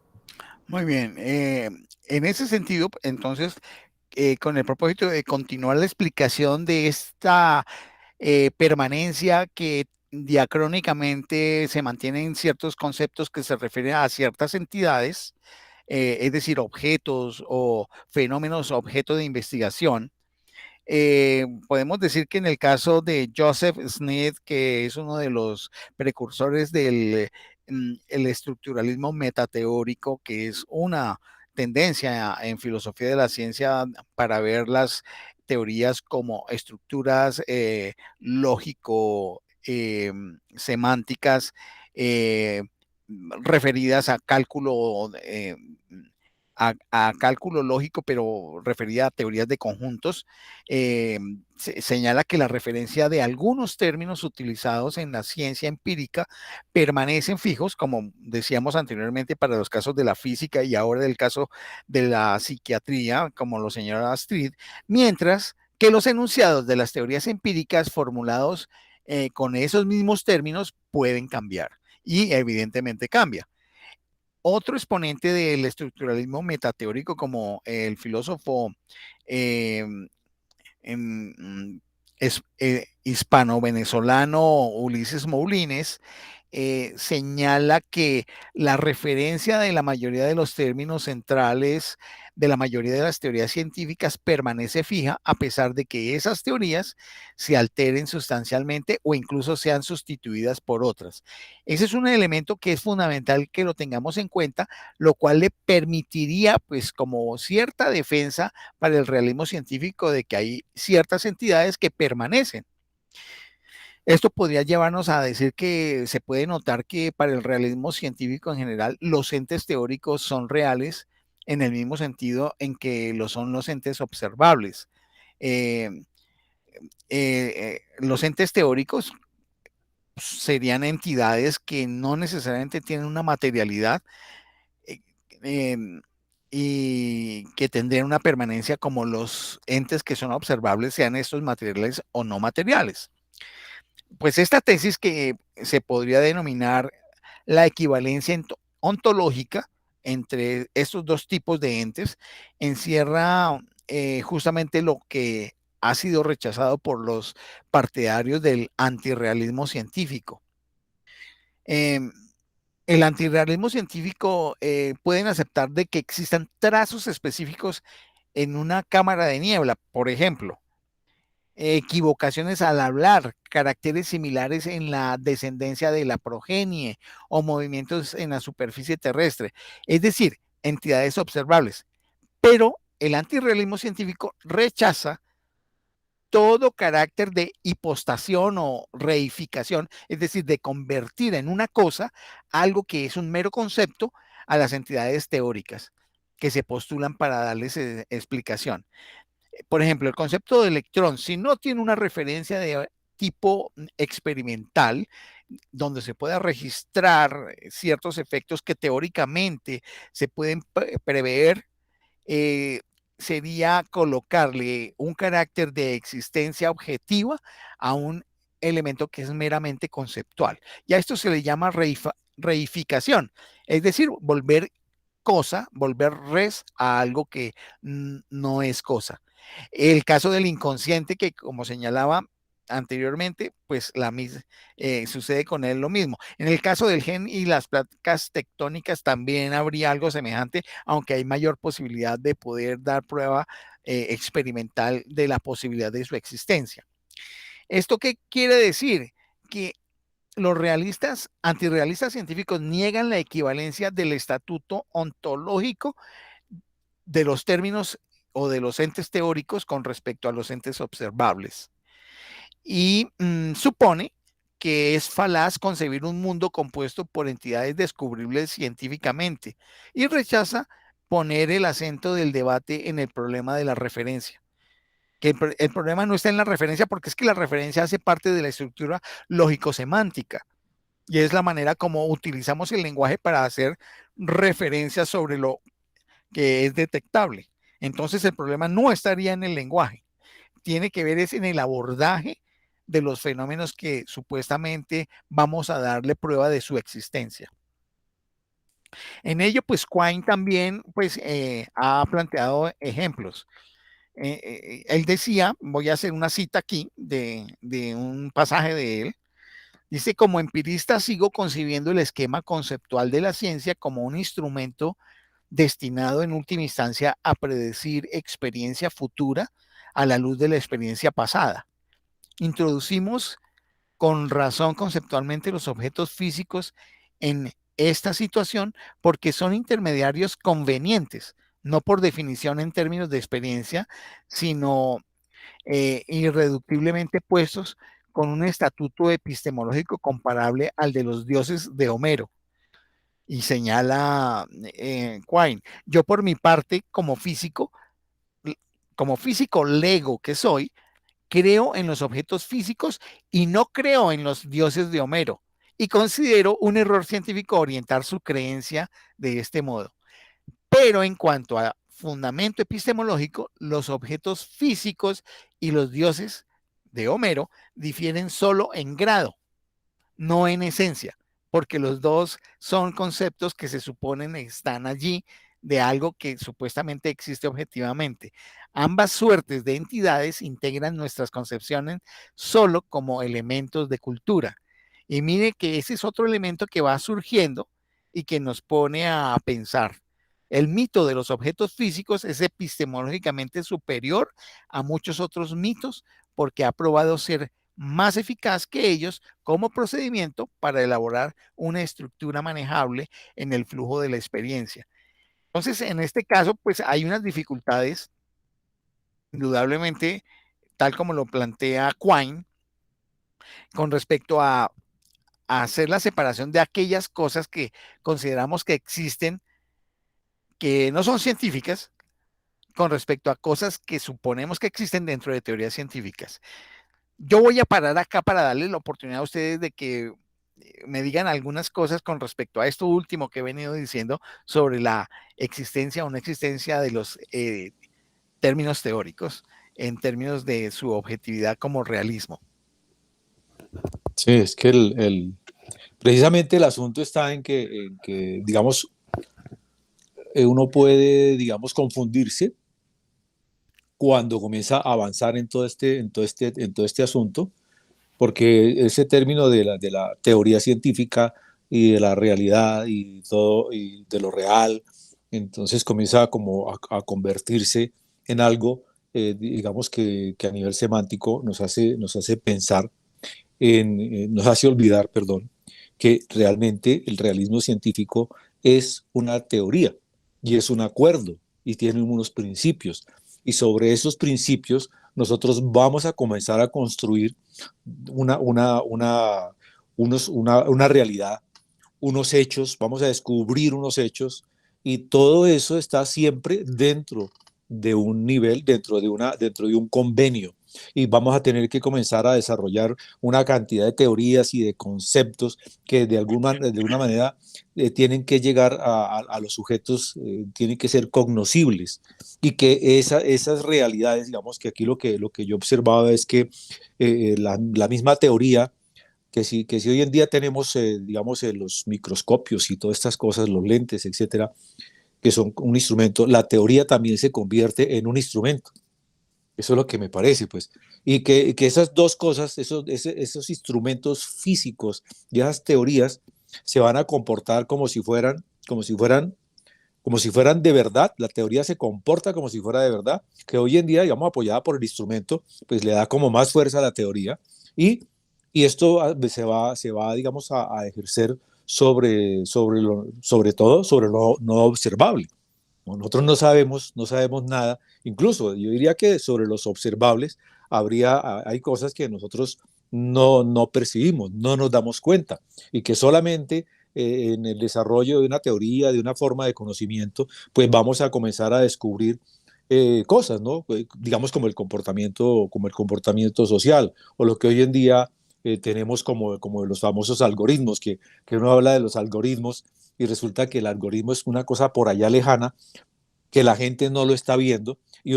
Muy bien. En ese sentido, entonces, con el propósito de continuar la explicación de esta permanencia que diacrónicamente se mantienen ciertos conceptos que se refieren a ciertas entidades, es decir, objetos o fenómenos objeto de investigación. Podemos decir que en el caso de Joseph Smith, que es uno de los precursores del el estructuralismo metateórico, que es una tendencia en filosofía de la ciencia para ver las teorías como estructuras lógico semánticas referidas a cálculo a cálculo lógico, pero referida a teorías de conjuntos, señala que la referencia de algunos términos utilizados en la ciencia empírica permanecen fijos, como decíamos anteriormente para los casos de la física y ahora del caso de la psiquiatría, como lo señala Astrid, mientras que los enunciados de las teorías empíricas formulados con esos mismos términos pueden cambiar y evidentemente cambia. Otro exponente del estructuralismo metateórico, como el filósofo eh, hispano-venezolano Ulises Moulines, señala que la referencia de la mayoría de los términos centrales de la mayoría de las teorías científicas permanece fija a pesar de que esas teorías se alteren sustancialmente o incluso sean sustituidas por otras. Ese es un elemento que es fundamental que lo tengamos en cuenta, lo cual le permitiría pues como cierta defensa para el realismo científico de que hay ciertas entidades que permanecen. Esto podría llevarnos a decir que se puede notar que para el realismo científico en general, los entes teóricos son reales en el mismo sentido en que lo son los entes observables. Eh, los entes teóricos serían entidades que no necesariamente tienen una materialidad eh, eh, y que tendrían una permanencia como los entes que son observables, sean estos materiales o no materiales. Pues esta tesis, que se podría denominar la equivalencia ontológica entre estos dos tipos de entes, encierra justamente lo que ha sido rechazado por los partidarios del antirrealismo científico. El antirrealismo científico pueden aceptar de que existan trazos específicos en una cámara de niebla, por ejemplo, equivocaciones al hablar, caracteres similares en la descendencia de la progenie o movimientos en la superficie terrestre, es decir, entidades observables. Pero el antirrealismo científico rechaza todo carácter de hipostación o reificación, es decir, de convertir en una cosa algo que es un mero concepto a las entidades teóricas que se postulan para darles explicación. Por ejemplo, el concepto de electrón, si no tiene una referencia de tipo experimental, donde se pueda registrar ciertos efectos que teóricamente se pueden prever, sería colocarle un carácter de existencia objetiva a un elemento que es meramente conceptual. Y a esto se le llama reificación, es decir, volver res a algo que no es cosa. El caso del inconsciente, que como señalaba anteriormente, pues sucede con él lo mismo. En el caso del gen y las placas tectónicas también habría algo semejante, aunque hay mayor posibilidad de poder dar prueba experimental de la posibilidad de su existencia. ¿Esto qué quiere decir? Que los antirrealistas científicos niegan la equivalencia del estatuto ontológico de los términos o de los entes teóricos con respecto a los entes observables. Y supone que es falaz concebir un mundo compuesto por entidades descubribles científicamente, y rechaza poner el acento del debate en el problema de la referencia. Que el problema no está en la referencia, porque es que la referencia hace parte de la estructura lógico-semántica y es la manera como utilizamos el lenguaje para hacer referencias sobre lo que es detectable. Entonces el problema no estaría en el lenguaje, tiene que ver es en el abordaje de los fenómenos que supuestamente vamos a darle prueba de su existencia. En ello, pues Quine también pues, ha planteado ejemplos. Él decía, voy a hacer una cita aquí de un pasaje de él. Dice: como empirista sigo concibiendo el esquema conceptual de la ciencia como un instrumento destinado en última instancia a predecir experiencia futura a la luz de la experiencia pasada. Introducimos con razón conceptualmente los objetos físicos en esta situación porque son intermediarios convenientes, no por definición en términos de experiencia, sino irreductiblemente puestos con un estatuto epistemológico comparable al de los dioses de Homero. Y señala Quine: yo por mi parte, como físico lego que soy, creo en los objetos físicos y no creo en los dioses de Homero, y considero un error científico orientar su creencia de este modo. Pero en cuanto a fundamento epistemológico, los objetos físicos y los dioses de Homero difieren solo en grado, no en esencia, porque los dos son conceptos que se suponen están allí de algo que supuestamente existe objetivamente. Ambas suertes de entidades integran nuestras concepciones solo como elementos de cultura. Y mire que ese es otro elemento que va surgiendo y que nos pone a pensar. El mito de los objetos físicos es epistemológicamente superior a muchos otros mitos porque ha probado ser más eficaz que ellos como procedimiento para elaborar una estructura manejable en el flujo de la experiencia. Entonces, en este caso, pues hay unas dificultades, indudablemente, tal como lo plantea Quine, con respecto a hacer la separación de aquellas cosas que consideramos que existen, que no son científicas, con respecto a cosas que suponemos que existen dentro de teorías científicas. Yo voy a parar acá para darle la oportunidad a ustedes de que me digan algunas cosas con respecto a esto último que he venido diciendo sobre la existencia o no existencia de los términos teóricos en términos de su objetividad como realismo. Sí, es que precisamente el asunto está en que digamos, uno puede, digamos, confundirse cuando comienza a avanzar en todo este asunto, porque ese término de la teoría científica y de la realidad y todo, y de lo real, entonces comienza como a convertirse en algo, digamos, que a nivel semántico nos hace pensar, nos hace olvidar, perdón, que realmente el realismo científico es una teoría y es un acuerdo y tiene unos principios. Y sobre esos principios nosotros vamos a comenzar a construir una, una, una, una realidad, unos hechos, vamos a descubrir unos hechos y todo eso está siempre dentro de un nivel, dentro de un convenio. Y vamos a tener que comenzar a desarrollar una cantidad de teorías y de conceptos que de alguna manera tienen que llegar a los sujetos, tienen que ser cognoscibles y que esas realidades, digamos que aquí lo que yo observaba es que la misma teoría que si hoy en día tenemos, digamos, los microscopios y todas estas cosas, los lentes, etcétera, que son un instrumento, la teoría también se convierte en un instrumento. Eso es lo que me parece, pues. Y que esas dos cosas, esos instrumentos físicos y esas teorías se van a comportar como si fueran de verdad. La teoría se comporta como si fuera de verdad, que hoy en día, digamos, apoyada por el instrumento, pues le da como más fuerza a la teoría y esto se va digamos, a ejercer sobre todo sobre lo no observable. Nosotros no sabemos nada, incluso yo diría que sobre los observables hay cosas que nosotros no percibimos, no nos damos cuenta y que solamente en el desarrollo de una teoría, de una forma de conocimiento, pues vamos a comenzar a descubrir cosas, ¿no? Digamos como el comportamiento social o lo que hoy en día tenemos como los famosos algoritmos, que uno habla de los algoritmos y resulta que el algoritmo es una cosa por allá lejana que la gente no lo está viendo y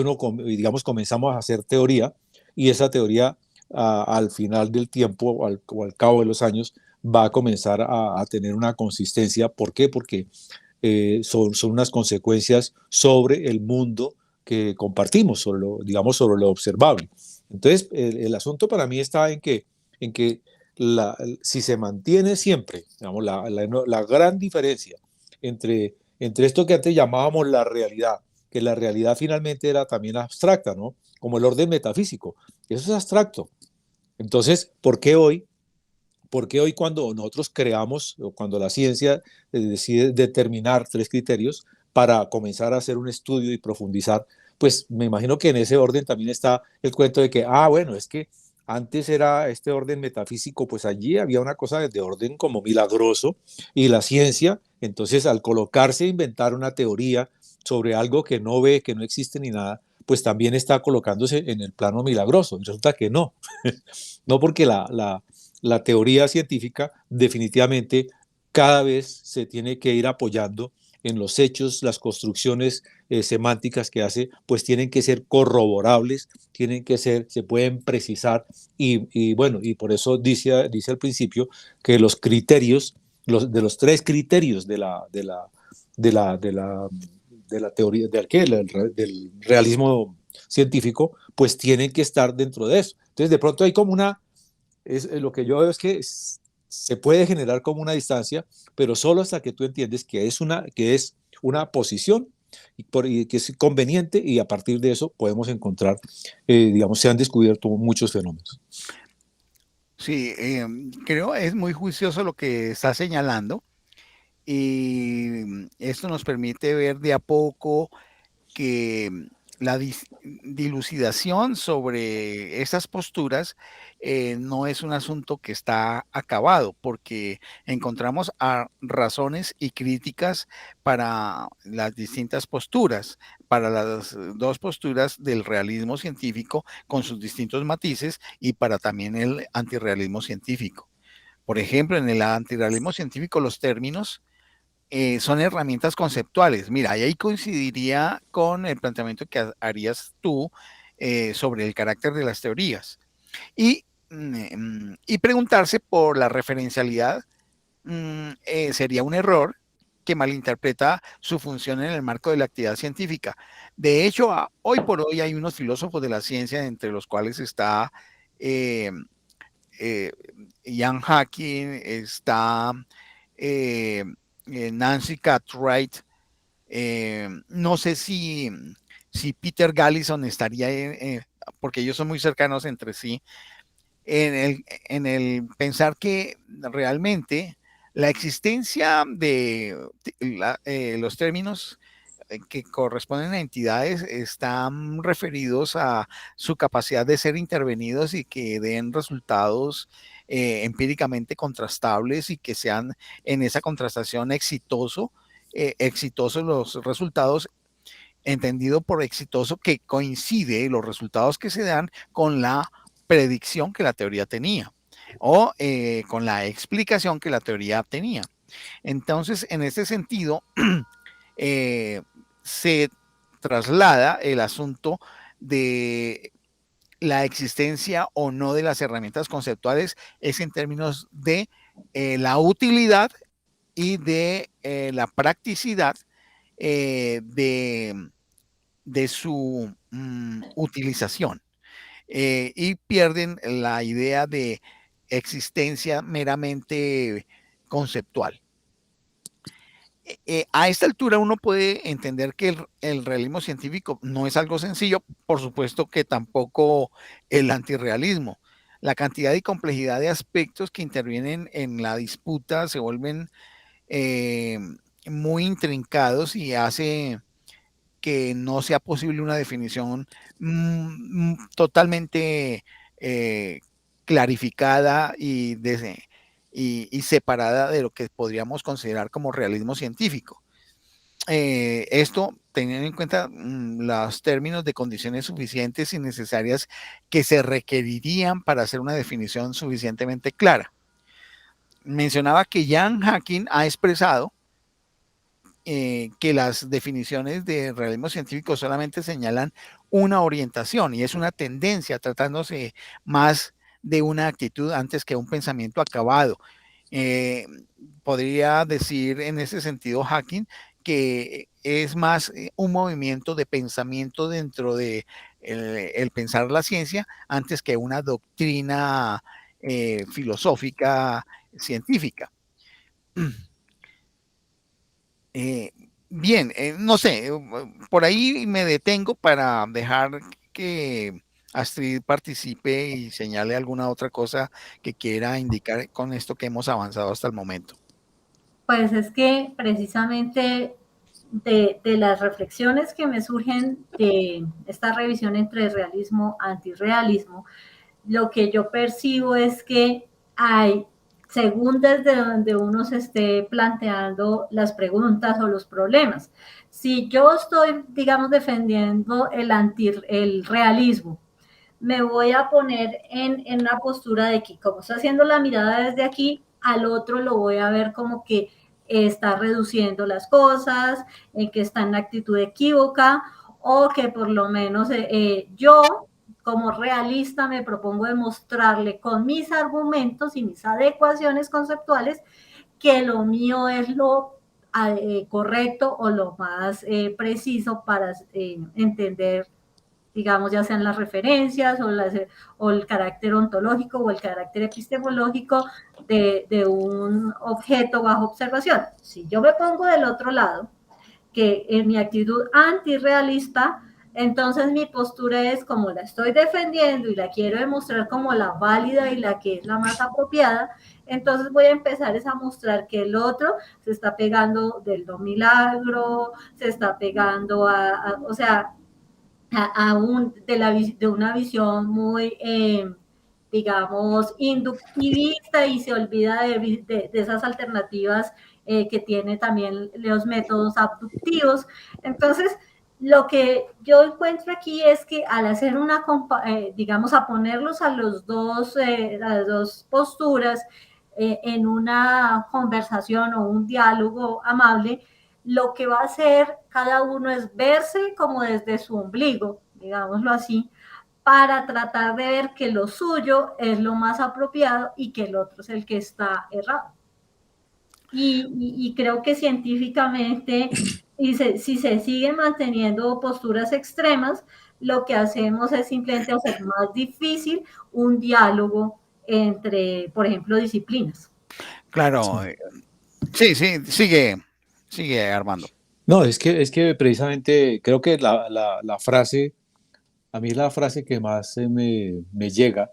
digamos, comenzamos a hacer teoría y esa teoría al final del tiempo o al cabo de los años va a comenzar a tener una consistencia. ¿Por qué? Porque son unas consecuencias sobre el mundo que compartimos, digamos, sobre lo observable. Entonces, el asunto para mí está en que si se mantiene siempre, digamos, la gran diferencia entre esto que antes llamábamos la realidad, que la realidad finalmente era también abstracta, ¿no? Como el orden metafísico. Eso es abstracto. Entonces, ¿por qué hoy cuando nosotros creamos o cuando la ciencia decide determinar 3 criterios para comenzar a hacer un estudio y profundizar, pues me imagino que en ese orden también está el cuento de que, bueno, es que antes era este orden metafísico, pues allí había una cosa de orden como milagroso y la ciencia, entonces al colocarse a inventar una teoría sobre algo que no ve, que no existe ni nada, pues también está colocándose en el plano milagroso. Y resulta que no, no porque la teoría científica definitivamente cada vez se tiene que ir apoyando en los hechos, las construcciones semánticas que hace, pues tienen que ser corroborables, se pueden precisar y bueno, y por eso dice al principio que los criterios, de los 3 criterios de la teoría, del realismo científico, pues tienen que estar dentro de eso. Entonces, de pronto hay como lo que yo veo es que se puede generar como una distancia, pero solo hasta que tú entiendes que es una posición y que es conveniente, y a partir de eso podemos encontrar, digamos, se han descubierto muchos fenómenos. Sí, creo es muy juicioso lo que está señalando, y esto nos permite ver de a poco que la dilucidación sobre esas posturas no es un asunto que está acabado, porque encontramos razones y críticas para las distintas posturas, para las dos posturas del realismo científico con sus distintos matices, y para también el antirrealismo científico. Por ejemplo, en el antirrealismo científico los términos son herramientas conceptuales. Mira, y ahí coincidiría con el planteamiento que harías tú sobre el carácter de las teorías. Y preguntarse por la referencialidad sería un error que malinterpreta su función en el marco de la actividad científica. De hecho, hoy por hoy hay unos filósofos de la ciencia, entre los cuales está eh, Ian Hacking, está Nancy Cartwright, no sé si Peter Gallison estaría, porque ellos son muy cercanos entre sí, en el pensar que realmente la existencia de los términos que corresponden a entidades están referidos a su capacidad de ser intervenidos y que den resultados empíricamente contrastables, y que sean en esa contrastación exitosos los resultados, entendido por exitoso que coincide los resultados que se dan con la predicción que la teoría tenía, o con la explicación que la teoría tenía. Entonces, en este sentido, se traslada el asunto de la existencia o no de las herramientas conceptuales, es en términos de la utilidad y de la practicidad de su utilización, y pierden la idea de existencia meramente conceptual. A esta altura uno puede entender que el realismo científico no es algo sencillo, por supuesto que tampoco el antirrealismo. La cantidad y complejidad de aspectos que intervienen en la disputa se vuelven muy intrincados, y hace que no sea posible una definición totalmente clarificada y separada de lo que podríamos considerar como realismo científico. Esto teniendo en cuenta los términos de condiciones suficientes y necesarias que se requerirían para hacer una definición suficientemente clara. Mencionaba que Jan Hacking ha expresado que las definiciones de realismo científico solamente señalan una orientación, y es una tendencia, tratándose más de una actitud antes que un pensamiento acabado. Podría decir en ese sentido Hacking que es más un movimiento de pensamiento dentro de el pensar la ciencia, antes que una doctrina filosófica científica. Bien, no sé, por ahí me detengo para dejar que Astrid participe y señale alguna otra cosa que quiera indicar con esto que hemos avanzado hasta el momento. Pues es que precisamente de las reflexiones que me surgen de esta revisión entre realismo y antirrealismo, lo que yo percibo es que hay, según desde donde uno se esté planteando las preguntas o los problemas, si yo estoy, digamos, defendiendo el realismo, me voy a poner en una postura de que, como estoy haciendo la mirada desde aquí, al otro lo voy a ver como que está reduciendo las cosas, que está en actitud equívoca, o que por lo menos yo, como realista, me propongo demostrarle con mis argumentos y mis adecuaciones conceptuales que lo mío es lo correcto o lo más preciso para entender, digamos, ya sean las referencias o el carácter ontológico o el carácter epistemológico de un objeto bajo observación. Si yo me pongo del otro lado, que en mi actitud antirrealista, entonces mi postura es como la estoy defendiendo y la quiero demostrar como la válida y la que es la más apropiada, entonces voy a empezar a mostrar que el otro se está pegando del no milagro, se está pegando o sea, de una visión muy, digamos, inductivista y se olvida de esas alternativas que tiene también los métodos abductivos. Entonces, lo que yo encuentro aquí es que al hacer digamos, a ponerlos a las dos posturas en una conversación o un diálogo amable, lo que va a hacer cada uno es verse como desde su ombligo, digámoslo así, para tratar de ver que lo suyo es lo más apropiado y que el otro es el que está errado. Y creo que científicamente, si se siguen manteniendo posturas extremas, lo que hacemos es simplemente hacer más difícil un diálogo entre, por ejemplo, disciplinas. Claro, sí, sigue Armando. No, es que precisamente creo que la frase, a mí la frase que más me llega,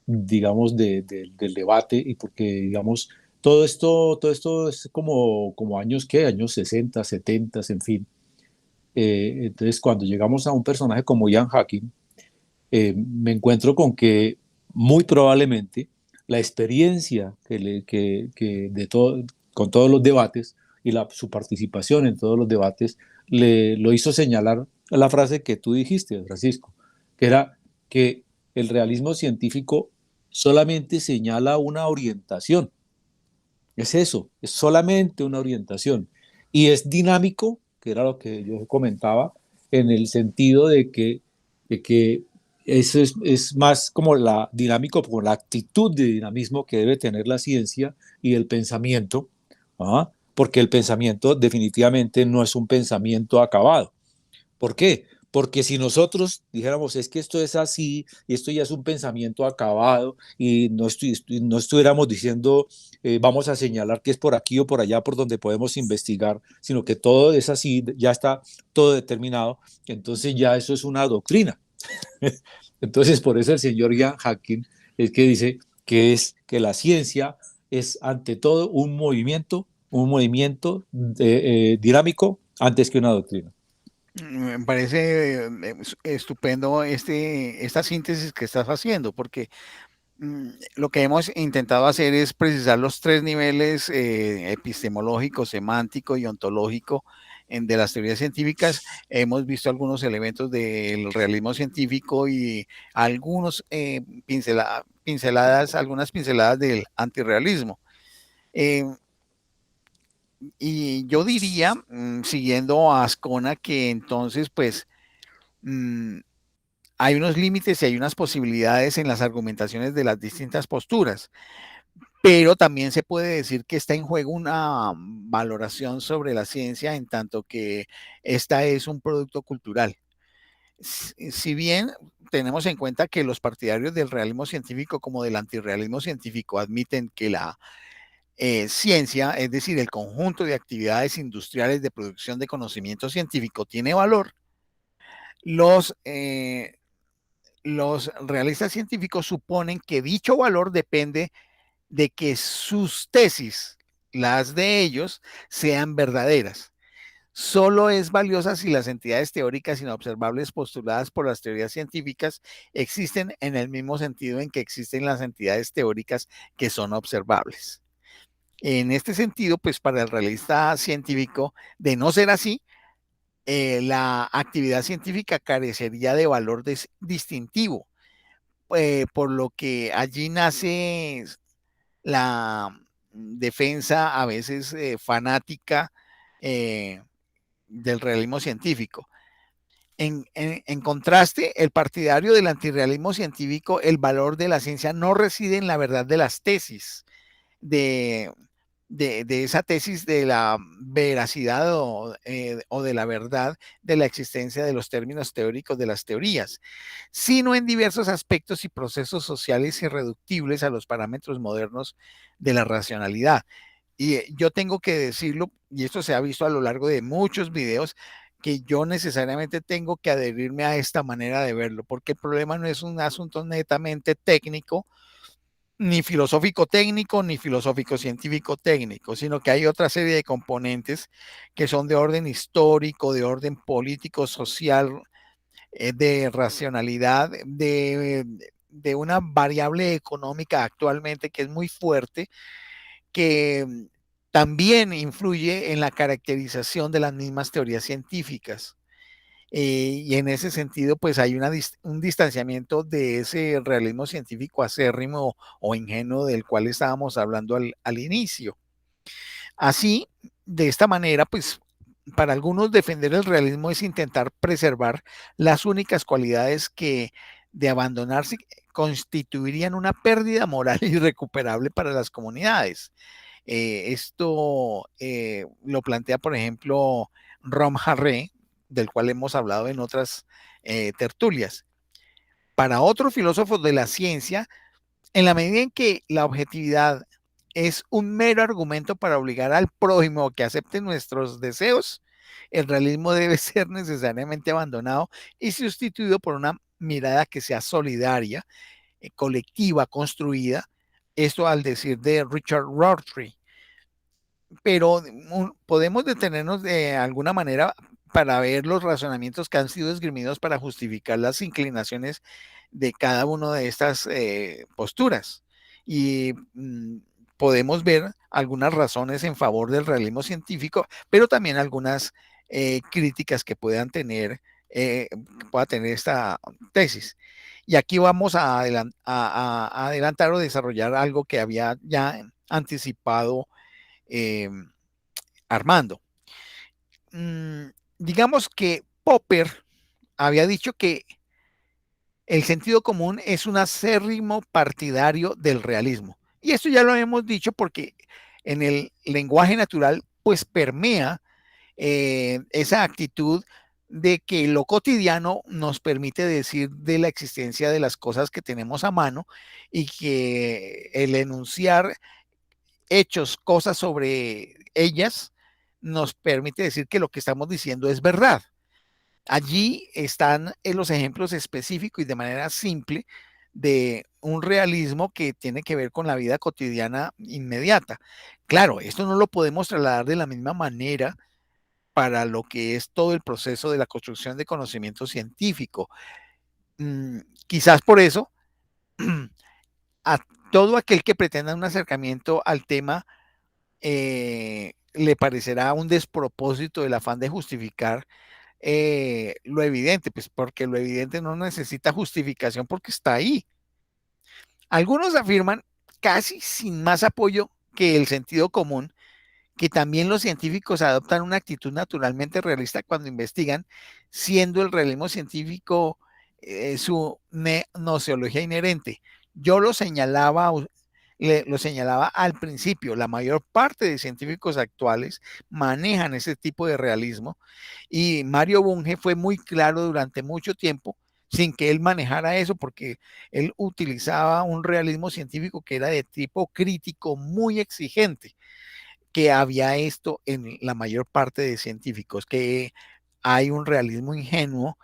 digamos, del debate, y porque, digamos, todo esto es como años, ¿qué? Años 60, 70, en fin. Entonces, cuando llegamos a un personaje como Ian Hacking, me encuentro con que muy probablemente la experiencia que de todo, con todos los debates y su participación en todos los debates lo hizo señalar la frase que tú dijiste, Francisco, que era que el realismo científico solamente señala una orientación. Es eso, es solamente una orientación. Y es dinámico, que era lo que yo comentaba, en el sentido de que eso es más como la dinámico, como la actitud de dinamismo que debe tener la ciencia y el pensamiento, ¿ah? Porque el pensamiento definitivamente no es un pensamiento acabado. ¿Por qué? Porque si nosotros dijéramos, es que esto es así, y esto ya es un pensamiento acabado, y no estuviéramos diciendo, vamos a señalar que es por aquí o por allá por donde podemos investigar, sino que todo es así, ya está todo determinado, entonces ya eso es una doctrina. Entonces, por eso el señor Ian Hacking es que dice que la ciencia es ante todo un movimiento dinámico antes que una doctrina. Me parece estupendo esta síntesis que estás haciendo, porque lo que hemos intentado hacer es precisar los tres niveles epistemológico, semántico y ontológico de las teorías científicas. Hemos visto algunos elementos del realismo científico y algunas pinceladas del antirrealismo. Y yo diría, siguiendo a Ascona, que entonces, pues, hay unos límites y hay unas posibilidades en las argumentaciones de las distintas posturas, pero también se puede decir que está en juego una valoración sobre la ciencia en tanto que esta es un producto cultural. Si bien tenemos en cuenta que los partidarios del realismo científico como del antirrealismo científico admiten que la ciencia, es decir, el conjunto de actividades industriales de producción de conocimiento científico tiene valor, los realistas científicos suponen que dicho valor depende de que sus tesis, las de ellos, sean verdaderas. Solo es valiosa si las entidades teóricas inobservables postuladas por las teorías científicas existen en el mismo sentido en que existen las entidades teóricas que son observables. En este sentido, pues para el realista científico, de no ser así, la actividad científica carecería de valor distintivo, por lo que allí nace la defensa a veces fanática del realismo científico. En contraste, el partidario del antirrealismo científico, el valor de la ciencia no reside en la verdad de las tesis, de esa tesis de la veracidad o de la verdad de la existencia de los términos teóricos de las teorías, sino en diversos aspectos y procesos sociales irreductibles a los parámetros modernos de la racionalidad. Y yo tengo que decirlo, y esto se ha visto a lo largo de muchos videos, que yo necesariamente tengo que adherirme a esta manera de verlo, porque el problema no es un asunto netamente técnico, ni filosófico técnico, ni filosófico científico técnico, sino que hay otra serie de componentes que son de orden histórico, de orden político, social, de racionalidad, de una variable económica actualmente que es muy fuerte, que también influye en la caracterización de las mismas teorías científicas. Y en ese sentido, pues hay un distanciamiento de ese realismo científico acérrimo o ingenuo del cual estábamos hablando al inicio. Así, de esta manera, pues para algunos defender el realismo es intentar preservar las únicas cualidades que de abandonarse constituirían una pérdida moral irrecuperable para las comunidades. Esto lo plantea, por ejemplo, Rom Harré, del cual hemos hablado en otras tertulias. Para otros filósofos de la ciencia, en la medida en que la objetividad es un mero argumento para obligar al prójimo que acepte nuestros deseos, el realismo debe ser necesariamente abandonado y sustituido por una mirada que sea solidaria, colectiva, construida. Esto al decir de Richard Rorty. Pero podemos detenernos de alguna manera para ver los razonamientos que han sido esgrimidos para justificar las inclinaciones de cada una de estas posturas. Y podemos ver algunas razones en favor del realismo científico, pero también algunas críticas que pueda tener esta tesis. Y aquí vamos a adelantar o desarrollar algo que había ya anticipado Armando. Digamos que Popper había dicho que el sentido común es un acérrimo partidario del realismo. Y esto ya lo hemos dicho porque en el lenguaje natural pues permea esa actitud de que lo cotidiano nos permite decir de la existencia de las cosas que tenemos a mano y que el enunciar hechos, cosas sobre ellas, nos permite decir que lo que estamos diciendo es verdad. Allí están los ejemplos específicos y de manera simple de un realismo que tiene que ver con la vida cotidiana inmediata. Claro, esto no lo podemos trasladar de la misma manera para lo que es todo el proceso de la construcción de conocimiento científico. Quizás por eso, a todo aquel que pretenda un acercamiento al tema le parecerá un despropósito el afán de justificar lo evidente, pues porque lo evidente no necesita justificación porque está ahí. Algunos afirman, casi sin más apoyo que el sentido común, que también los científicos adoptan una actitud naturalmente realista cuando investigan, siendo el realismo científico su noceología inherente. Yo lo señalaba al principio, la mayor parte de científicos actuales manejan ese tipo de realismo y Mario Bunge fue muy claro durante mucho tiempo sin que él manejara eso, porque él utilizaba un realismo científico que era de tipo crítico muy exigente, que había esto en la mayor parte de científicos, que hay un realismo ingenuo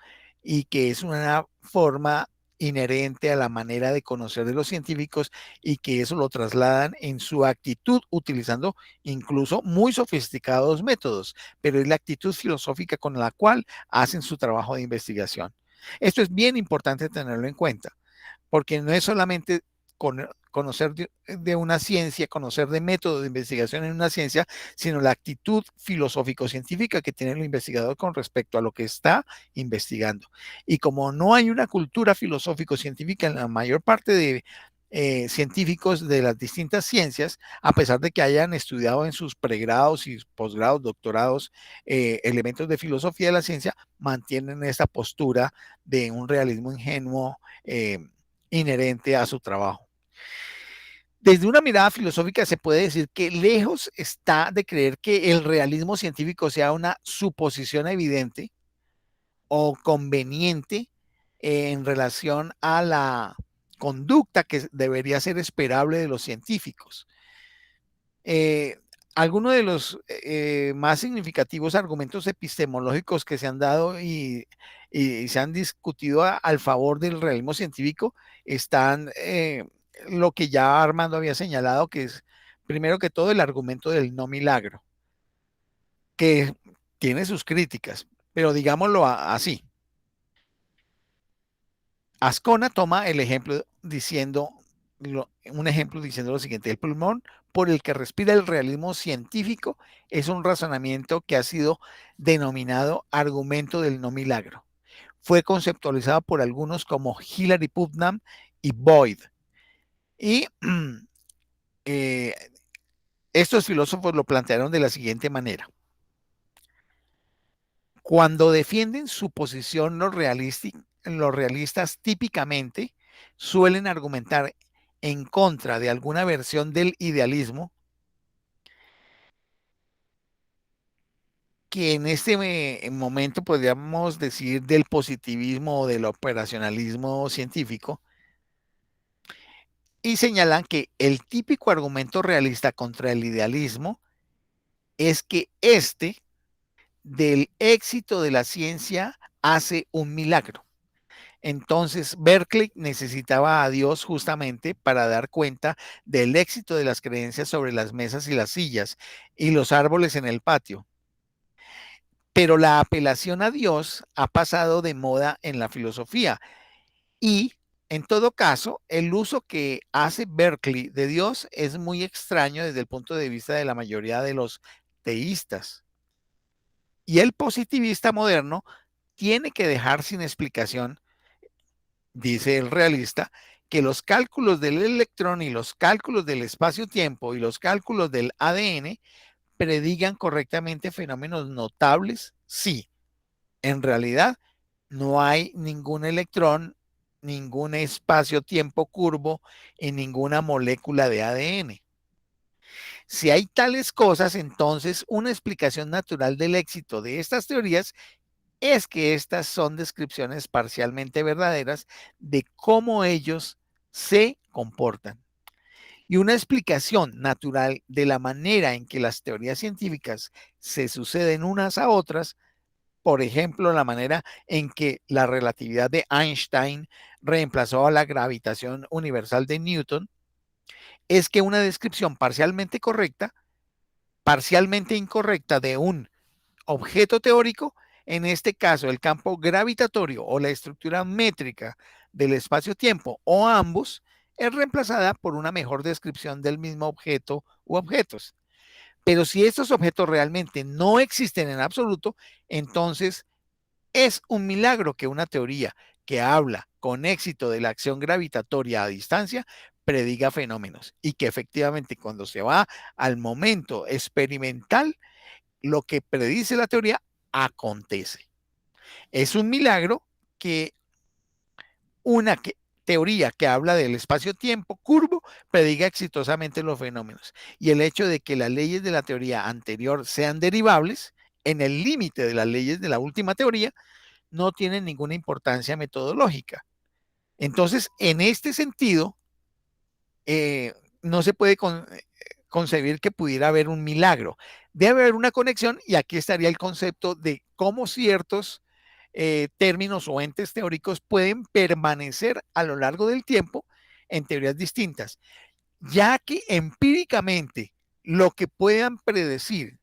y que es una forma inherente a la manera de conocer de los científicos y que eso lo trasladan en su actitud utilizando incluso muy sofisticados métodos, pero es la actitud filosófica con la cual hacen su trabajo de investigación. Esto es bien importante tenerlo en cuenta, porque no es solamente conocer de una ciencia, conocer de método de investigación en una ciencia, sino la actitud filosófico-científica que tiene el investigador con respecto a lo que está investigando. Y como no hay una cultura filosófico-científica en la mayor parte de científicos de las distintas ciencias, a pesar de que hayan estudiado en sus pregrados y posgrados, doctorados, elementos de filosofía de la ciencia, mantienen esta postura de un realismo ingenuo inherente a su trabajo. Desde una mirada filosófica se puede decir que lejos está de creer que el realismo científico sea una suposición evidente o conveniente en relación a la conducta que debería ser esperable de los científicos. algunos de los más significativos argumentos epistemológicos que se han dado y se han discutido al favor del realismo científico están lo que ya Armando había señalado, que es primero que todo el argumento del no milagro, que tiene sus críticas, pero digámoslo así. Ascona toma el ejemplo diciendo, un ejemplo diciendo lo siguiente: el pulmón por el que respira el realismo científico es un razonamiento que ha sido denominado argumento del no milagro. Fue conceptualizado por algunos como Hilary Putnam y Boyd. Y estos filósofos lo plantearon de la siguiente manera. Cuando defienden su posición los realistas típicamente suelen argumentar en contra de alguna versión del idealismo que en este momento podríamos decir del positivismo o del operacionalismo científico, y señalan que el típico argumento realista contra el idealismo es que del éxito de la ciencia hace un milagro. Entonces, Berkeley necesitaba a Dios justamente para dar cuenta del éxito de las creencias sobre las mesas y las sillas y los árboles en el patio. Pero la apelación a Dios ha pasado de moda en la filosofía y, en todo caso, el uso que hace Berkeley de Dios es muy extraño desde el punto de vista de la mayoría de los teístas. Y el positivista moderno tiene que dejar sin explicación, dice el realista, que los cálculos del electrón y los cálculos del espacio-tiempo y los cálculos del ADN predigan correctamente fenómenos notables. Sí, en realidad no hay ningún electrón, ningún espacio-tiempo curvo en ninguna molécula de ADN. Si hay tales cosas, entonces una explicación natural del éxito de estas teorías es que estas son descripciones parcialmente verdaderas de cómo ellos se comportan. Y una explicación natural de la manera en que las teorías científicas se suceden unas a otras, por ejemplo, la manera en que la relatividad de Einstein reemplazó a la gravitación universal de Newton, es que una descripción parcialmente correcta, parcialmente incorrecta de un objeto teórico, en este caso el campo gravitatorio o la estructura métrica del espacio-tiempo o ambos, es reemplazada por una mejor descripción del mismo objeto u objetos. Pero si estos objetos realmente no existen en absoluto, entonces es un milagro que una teoría que habla con éxito de la acción gravitatoria a distancia prediga fenómenos y que efectivamente cuando se va al momento experimental, lo que predice la teoría acontece. Es un milagro que una teoría que habla del espacio-tiempo curvo prediga exitosamente los fenómenos. Y el hecho de que las leyes de la teoría anterior sean derivables en el límite de las leyes de la última teoría no tienen ninguna importancia metodológica. Entonces, en este sentido, no se puede concebir que pudiera haber un milagro. Debe haber una conexión y aquí estaría el concepto de cómo ciertos términos o entes teóricos pueden permanecer a lo largo del tiempo en teorías distintas, ya que empíricamente lo que puedan predecir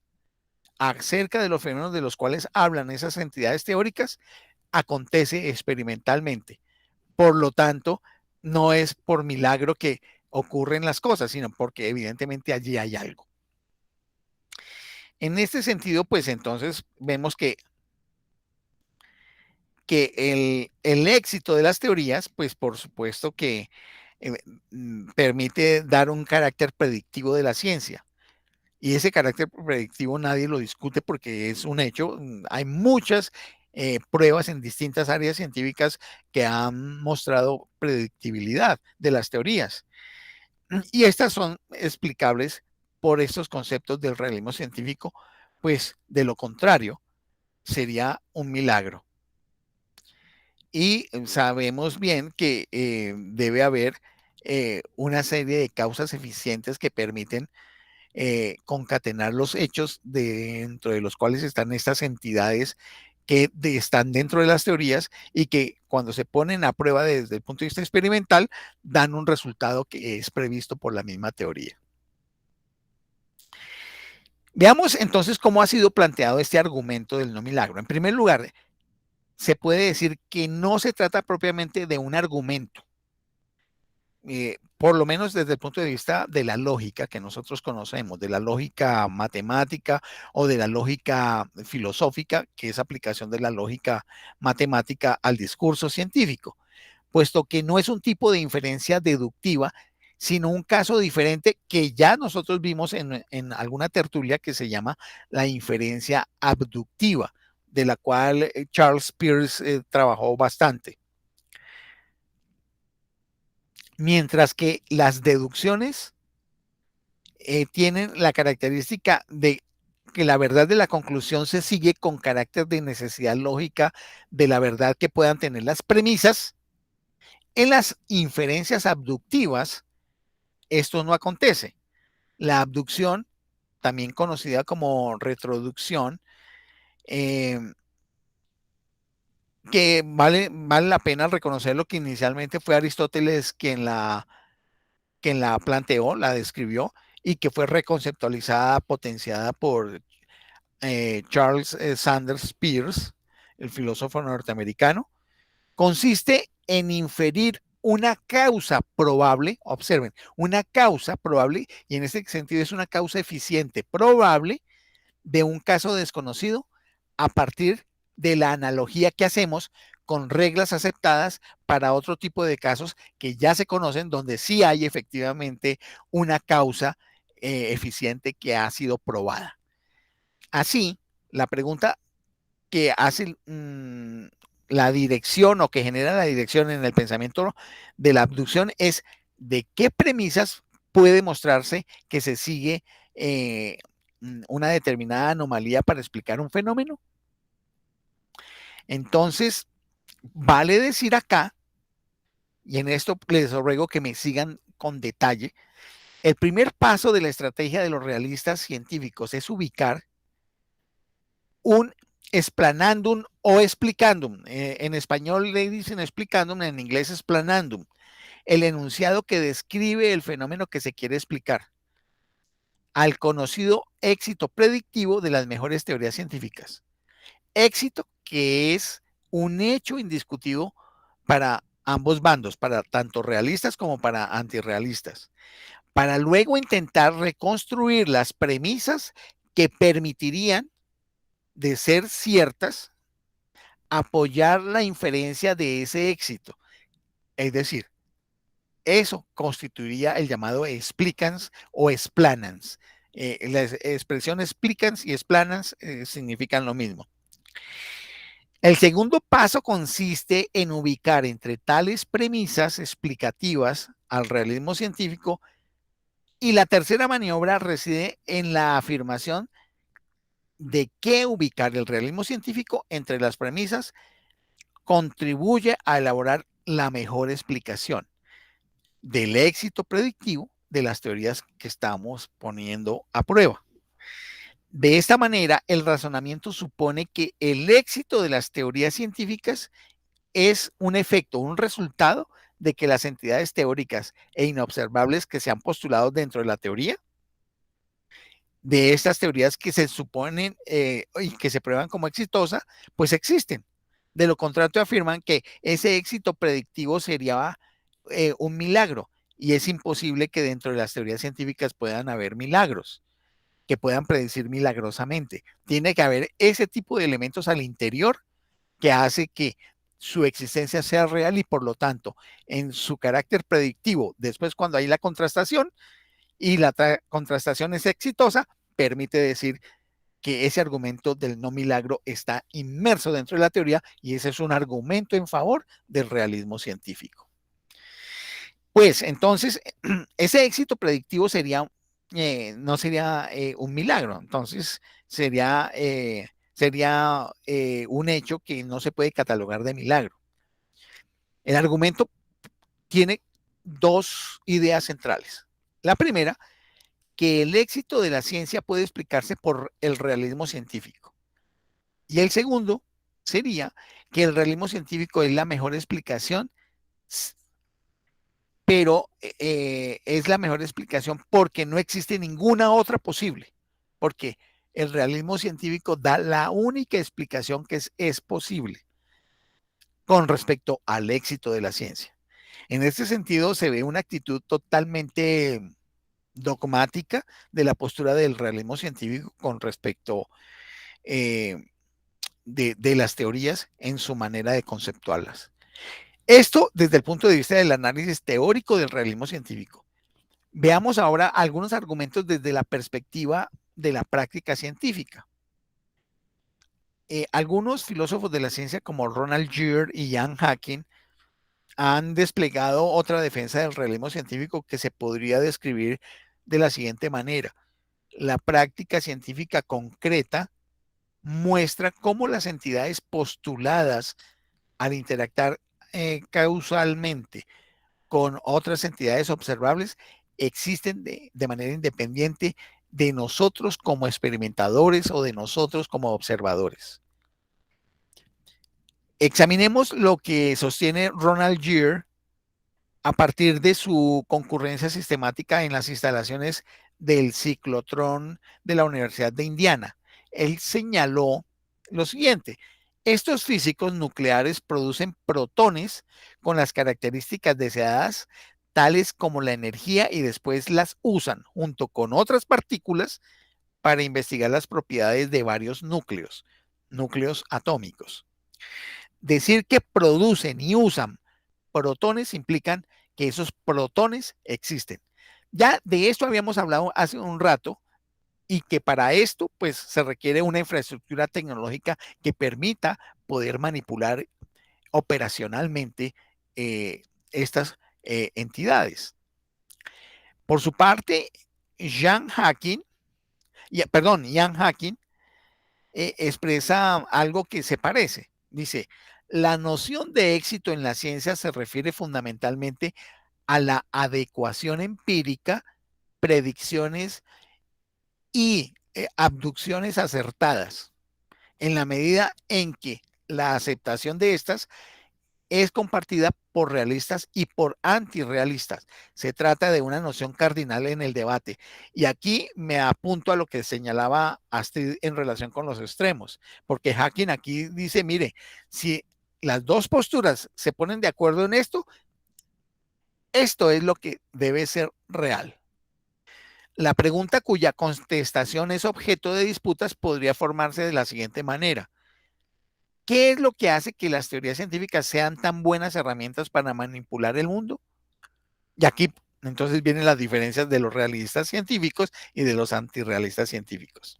acerca de los fenómenos de los cuales hablan esas entidades teóricas acontece experimentalmente. Por lo tanto, no es por milagro que ocurren las cosas, sino porque evidentemente allí hay algo. En este sentido, pues entonces vemos que el éxito de las teorías, pues por supuesto que permite dar un carácter predictivo de la ciencia. Y ese carácter predictivo nadie lo discute porque es un hecho. Hay muchas pruebas en distintas áreas científicas que han mostrado predictibilidad de las teorías. Y estas son explicables por estos conceptos del realismo científico, pues de lo contrario sería un milagro. Y sabemos bien que debe haber una serie de causas eficientes que permiten concatenar los hechos dentro de los cuales están estas entidades que están dentro de las teorías y que cuando se ponen a prueba desde el punto de vista experimental dan un resultado que es previsto por la misma teoría. Veamos entonces cómo ha sido planteado este argumento del no milagro. En primer lugar, se puede decir que no se trata propiamente de un argumento, por lo menos desde el punto de vista de la lógica que nosotros conocemos, de la lógica matemática o de la lógica filosófica, que es aplicación de la lógica matemática al discurso científico, puesto que no es un tipo de inferencia deductiva, sino un caso diferente que ya nosotros vimos en alguna tertulia que se llama la inferencia abductiva, de la cual Charles Peirce trabajó bastante. Mientras que las deducciones tienen la característica de que la verdad de la conclusión se sigue con carácter de necesidad lógica de la verdad que puedan tener las premisas. En las inferencias abductivas, esto no acontece. La abducción, también conocida como retroducción, que vale la pena reconocerlo, que inicialmente fue Aristóteles quien la planteó, la describió, y que fue reconceptualizada, potenciada por Charles Sanders Peirce, el filósofo norteamericano, consiste en inferir una causa probable, observen, una causa probable, y en este sentido es una causa eficiente, probable, de un caso desconocido a partir de la analogía que hacemos con reglas aceptadas para otro tipo de casos que ya se conocen, donde sí hay efectivamente una causa eficiente que ha sido probada. Así, la pregunta que hace la dirección o que genera la dirección en el pensamiento de la abducción es de qué premisas puede mostrarse que se sigue una determinada anomalía para explicar un fenómeno. Entonces, vale decir acá, y en esto les ruego que me sigan con detalle, el primer paso de la estrategia de los realistas científicos es ubicar un explanandum o explicandum. En español le dicen explicandum, en inglés explanandum. El enunciado que describe el fenómeno que se quiere explicar, al conocido éxito predictivo de las mejores teorías científicas. Éxito que es un hecho indiscutido para ambos bandos, para tanto realistas como para antirrealistas, para luego intentar reconstruir las premisas que permitirían, de ser ciertas, apoyar la inferencia de ese éxito. Es decir, eso constituiría el llamado explicans o explanans. Las expresiones explicans y explanans significan lo mismo. El segundo paso consiste en ubicar entre tales premisas explicativas al realismo científico, y la tercera maniobra reside en la afirmación de que ubicar el realismo científico entre las premisas contribuye a elaborar la mejor explicación del éxito predictivo de las teorías que estamos poniendo a prueba. De esta manera, el razonamiento supone que el éxito de las teorías científicas es un efecto, un resultado de que las entidades teóricas e inobservables que se han postulado dentro de la teoría, de estas teorías que se suponen y que se prueban como exitosas, pues existen. De lo contrario, afirman que ese éxito predictivo sería un milagro, y es imposible que dentro de las teorías científicas puedan haber milagros, que puedan predecir milagrosamente. Tiene que haber ese tipo de elementos al interior que hace que su existencia sea real y por lo tanto en su carácter predictivo, después cuando hay la contrastación y la contrastación es exitosa, permite decir que ese argumento del no milagro está inmerso dentro de la teoría, y ese es un argumento en favor del realismo científico. Pues entonces, ese éxito predictivo sería, no sería un milagro, entonces sería un hecho que no se puede catalogar de milagro. El argumento tiene dos ideas centrales. La primera que el éxito de la ciencia puede explicarse por el realismo científico. Y el segundo sería que el realismo científico es la mejor explicación, pero es la mejor explicación porque no existe ninguna otra posible, porque el realismo científico da la única explicación que es posible con respecto al éxito de la ciencia. En este sentido, se ve una actitud totalmente dogmática de la postura del realismo científico con respecto de las teorías en su manera de conceptuarlas. Esto desde el punto de vista del análisis teórico del realismo científico. Veamos ahora algunos argumentos desde la perspectiva de la práctica científica. Algunos filósofos de la ciencia como Ronald Gere y Ian Hacking han desplegado otra defensa del realismo científico que se podría describir de la siguiente manera. La práctica científica concreta muestra cómo las entidades postuladas al interactuar causalmente con otras entidades observables existen de manera independiente de nosotros como experimentadores o de nosotros como observadores. Examinemos lo que sostiene Ronald Gere a partir de su concurrencia sistemática en las instalaciones del ciclotrón de la Universidad de Indiana. Él señaló lo siguiente: estos físicos nucleares producen protones con las características deseadas, tales como la energía, y después las usan junto con otras partículas para investigar las propiedades de varios núcleos atómicos. Decir que producen y usan protones implican que esos protones existen. Ya de esto habíamos hablado hace un rato, y que para esto pues se requiere una infraestructura tecnológica que permita poder manipular operacionalmente estas entidades. Por su parte, Ian Hacking expresa algo que se parece. Dice: la noción de éxito en la ciencia se refiere fundamentalmente a la adecuación empírica, predicciones y abducciones acertadas, en la medida en que la aceptación de estas es compartida por realistas y por antirrealistas. Se trata de una noción cardinal en el debate. Y aquí me apunto a lo que señalaba Astrid en relación con los extremos, porque Hacking aquí dice: mire, si las dos posturas se ponen de acuerdo en esto, esto es lo que debe ser real. La pregunta cuya contestación es objeto de disputas podría formarse de la siguiente manera: ¿qué es lo que hace que las teorías científicas sean tan buenas herramientas para manipular el mundo? Y aquí entonces vienen las diferencias de los realistas científicos y de los antirrealistas científicos.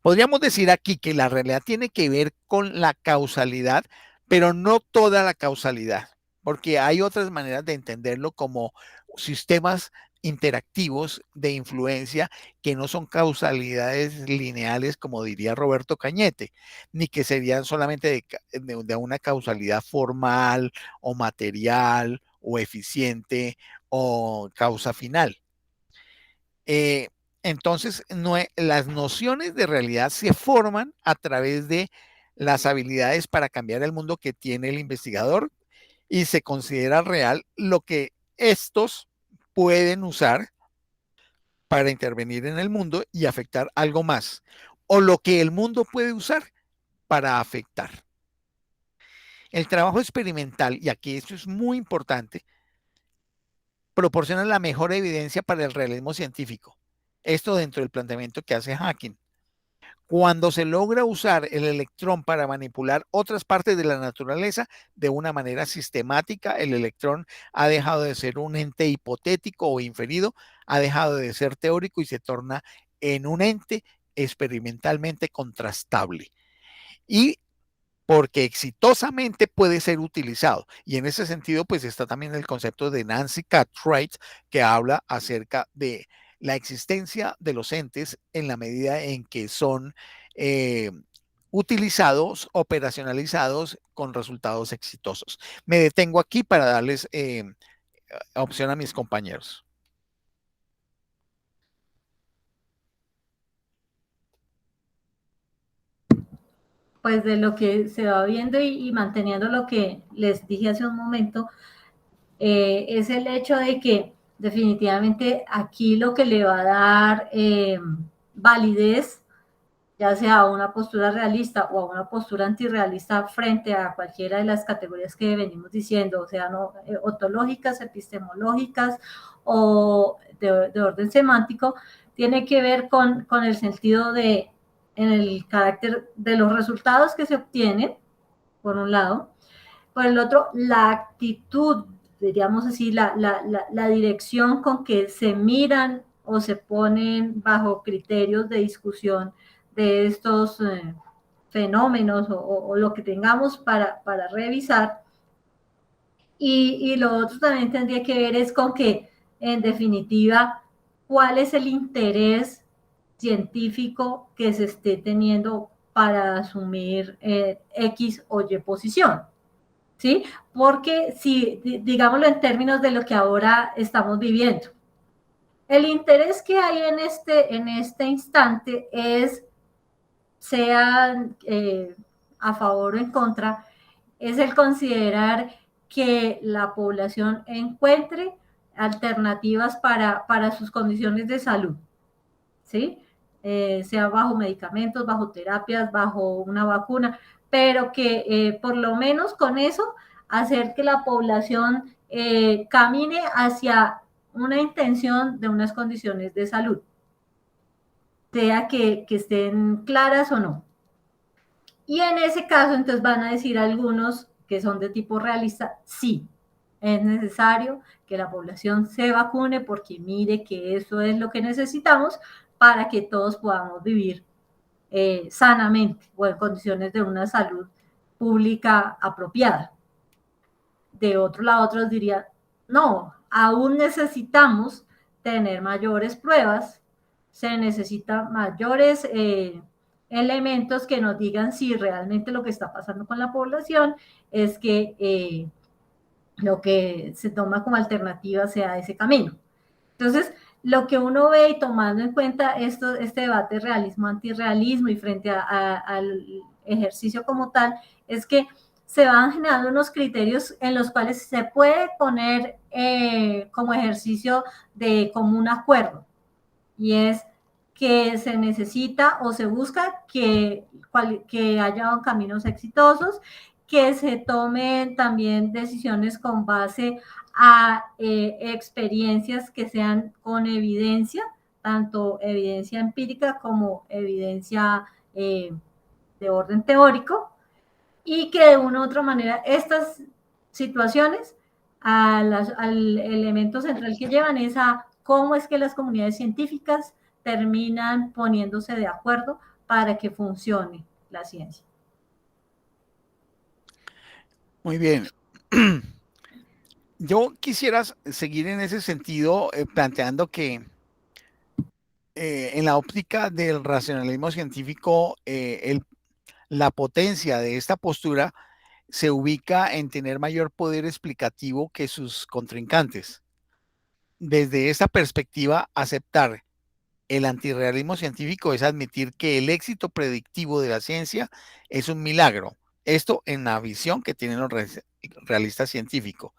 Podríamos decir aquí que la realidad tiene que ver con la causalidad, pero no toda la causalidad, porque hay otras maneras de entenderlo, como sistemas interactivos de influencia que no son causalidades lineales, como diría Roberto Cañete, ni que serían solamente de una causalidad formal o material o eficiente o causa final. Entonces, las nociones de realidad se forman a través de las habilidades para cambiar el mundo que tiene el investigador, y se considera real lo que estos pueden usar para intervenir en el mundo y afectar algo más, o lo que el mundo puede usar para afectar. El trabajo experimental, y aquí esto es muy importante, proporciona la mejor evidencia para el realismo científico. Esto dentro del planteamiento que hace Hacking. Cuando se logra usar el electrón para manipular otras partes de la naturaleza de una manera sistemática, el electrón ha dejado de ser un ente hipotético o inferido, ha dejado de ser teórico y se torna en un ente experimentalmente contrastable. Y porque exitosamente puede ser utilizado. Y en ese sentido, pues está también el concepto de Nancy Cartwright, que habla acerca de la existencia de los entes en la medida en que son utilizados, operacionalizados con resultados exitosos. Me detengo aquí para darles opción a mis compañeros. pues de lo que se va viendo y manteniendo lo que les dije hace un momento, es el hecho de que definitivamente aquí lo que le va a dar validez, ya sea a una postura realista o a una postura antirrealista frente a cualquiera de las categorías que venimos diciendo, o sea, no, ontológicas, epistemológicas o de orden semántico, tiene que ver con el sentido de, en el carácter de los resultados que se obtienen, por un lado, por el otro, la actitud, diríamos así, la dirección con que se miran o se ponen bajo criterios de discusión de estos fenómenos o lo que tengamos para revisar. Y lo otro también tendría que ver es con que, en definitiva, cuál es el interés científico que se esté teniendo para asumir X o Y posición. ¿Sí? Porque si, digámoslo en términos de lo que ahora estamos viviendo, el interés que hay en este instante es, sea a favor o en contra, es el considerar que la población encuentre alternativas para sus condiciones de salud, ¿sí? Sea bajo medicamentos, bajo terapias, bajo una vacuna, pero que por lo menos con eso hacer que la población camine hacia una intención de unas condiciones de salud, sea que estén claras o no. Y en ese caso, entonces van a decir algunos que son de tipo realista, sí, es necesario que la población se vacune porque mire que eso es lo que necesitamos para que todos podamos vivir sanamente o en condiciones de una salud pública apropiada. De otro lado, otros dirían, no, aún necesitamos tener mayores pruebas, se necesitan mayores elementos que nos digan si realmente lo que está pasando con la población es que lo que se toma como alternativa sea ese camino. Entonces, lo que uno ve y tomando en cuenta este debate realismo-antirrealismo y frente al ejercicio como tal, es que se van generando unos criterios en los cuales se puede poner como ejercicio de común acuerdo, y es que se necesita o se busca que haya caminos exitosos, que se tomen también decisiones con base a experiencias que sean con evidencia, tanto evidencia empírica como evidencia de orden teórico, y que de una u otra manera estas situaciones al elemento central que llevan es a cómo es que las comunidades científicas terminan poniéndose de acuerdo para que funcione la ciencia. Muy bien. Yo quisiera seguir en ese sentido, planteando que en la óptica del racionalismo científico, la potencia de esta postura se ubica en tener mayor poder explicativo que sus contrincantes. Desde esta perspectiva, aceptar el antirrealismo científico es admitir que el éxito predictivo de la ciencia es un milagro. Esto en la visión que tienen los realistas científicos.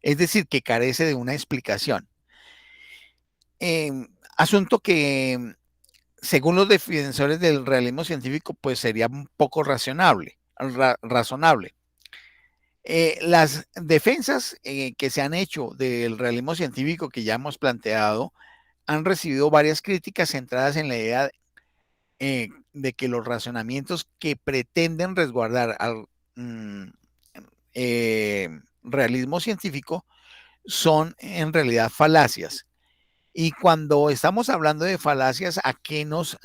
Es decir, que carece de una explicación. Asunto que, según los defensores del realismo científico, pues sería un poco razonable. Las defensas que se han hecho del realismo científico que ya hemos planteado han recibido varias críticas centradas en la idea de que los razonamientos que pretenden resguardar al realismo científico son en realidad falacias. Y cuando estamos hablando de falacias, ¿a qué nos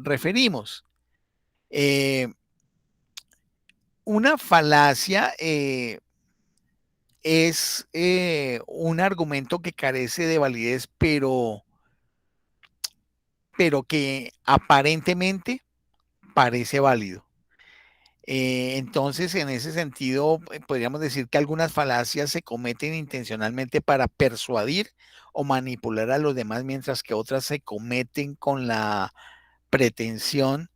referimos? Una falacia es un argumento que carece de validez, pero que aparentemente parece válido. Entonces, en ese sentido, podríamos decir que algunas falacias se cometen intencionalmente para persuadir o manipular a los demás, mientras que otras se cometen con la pretensión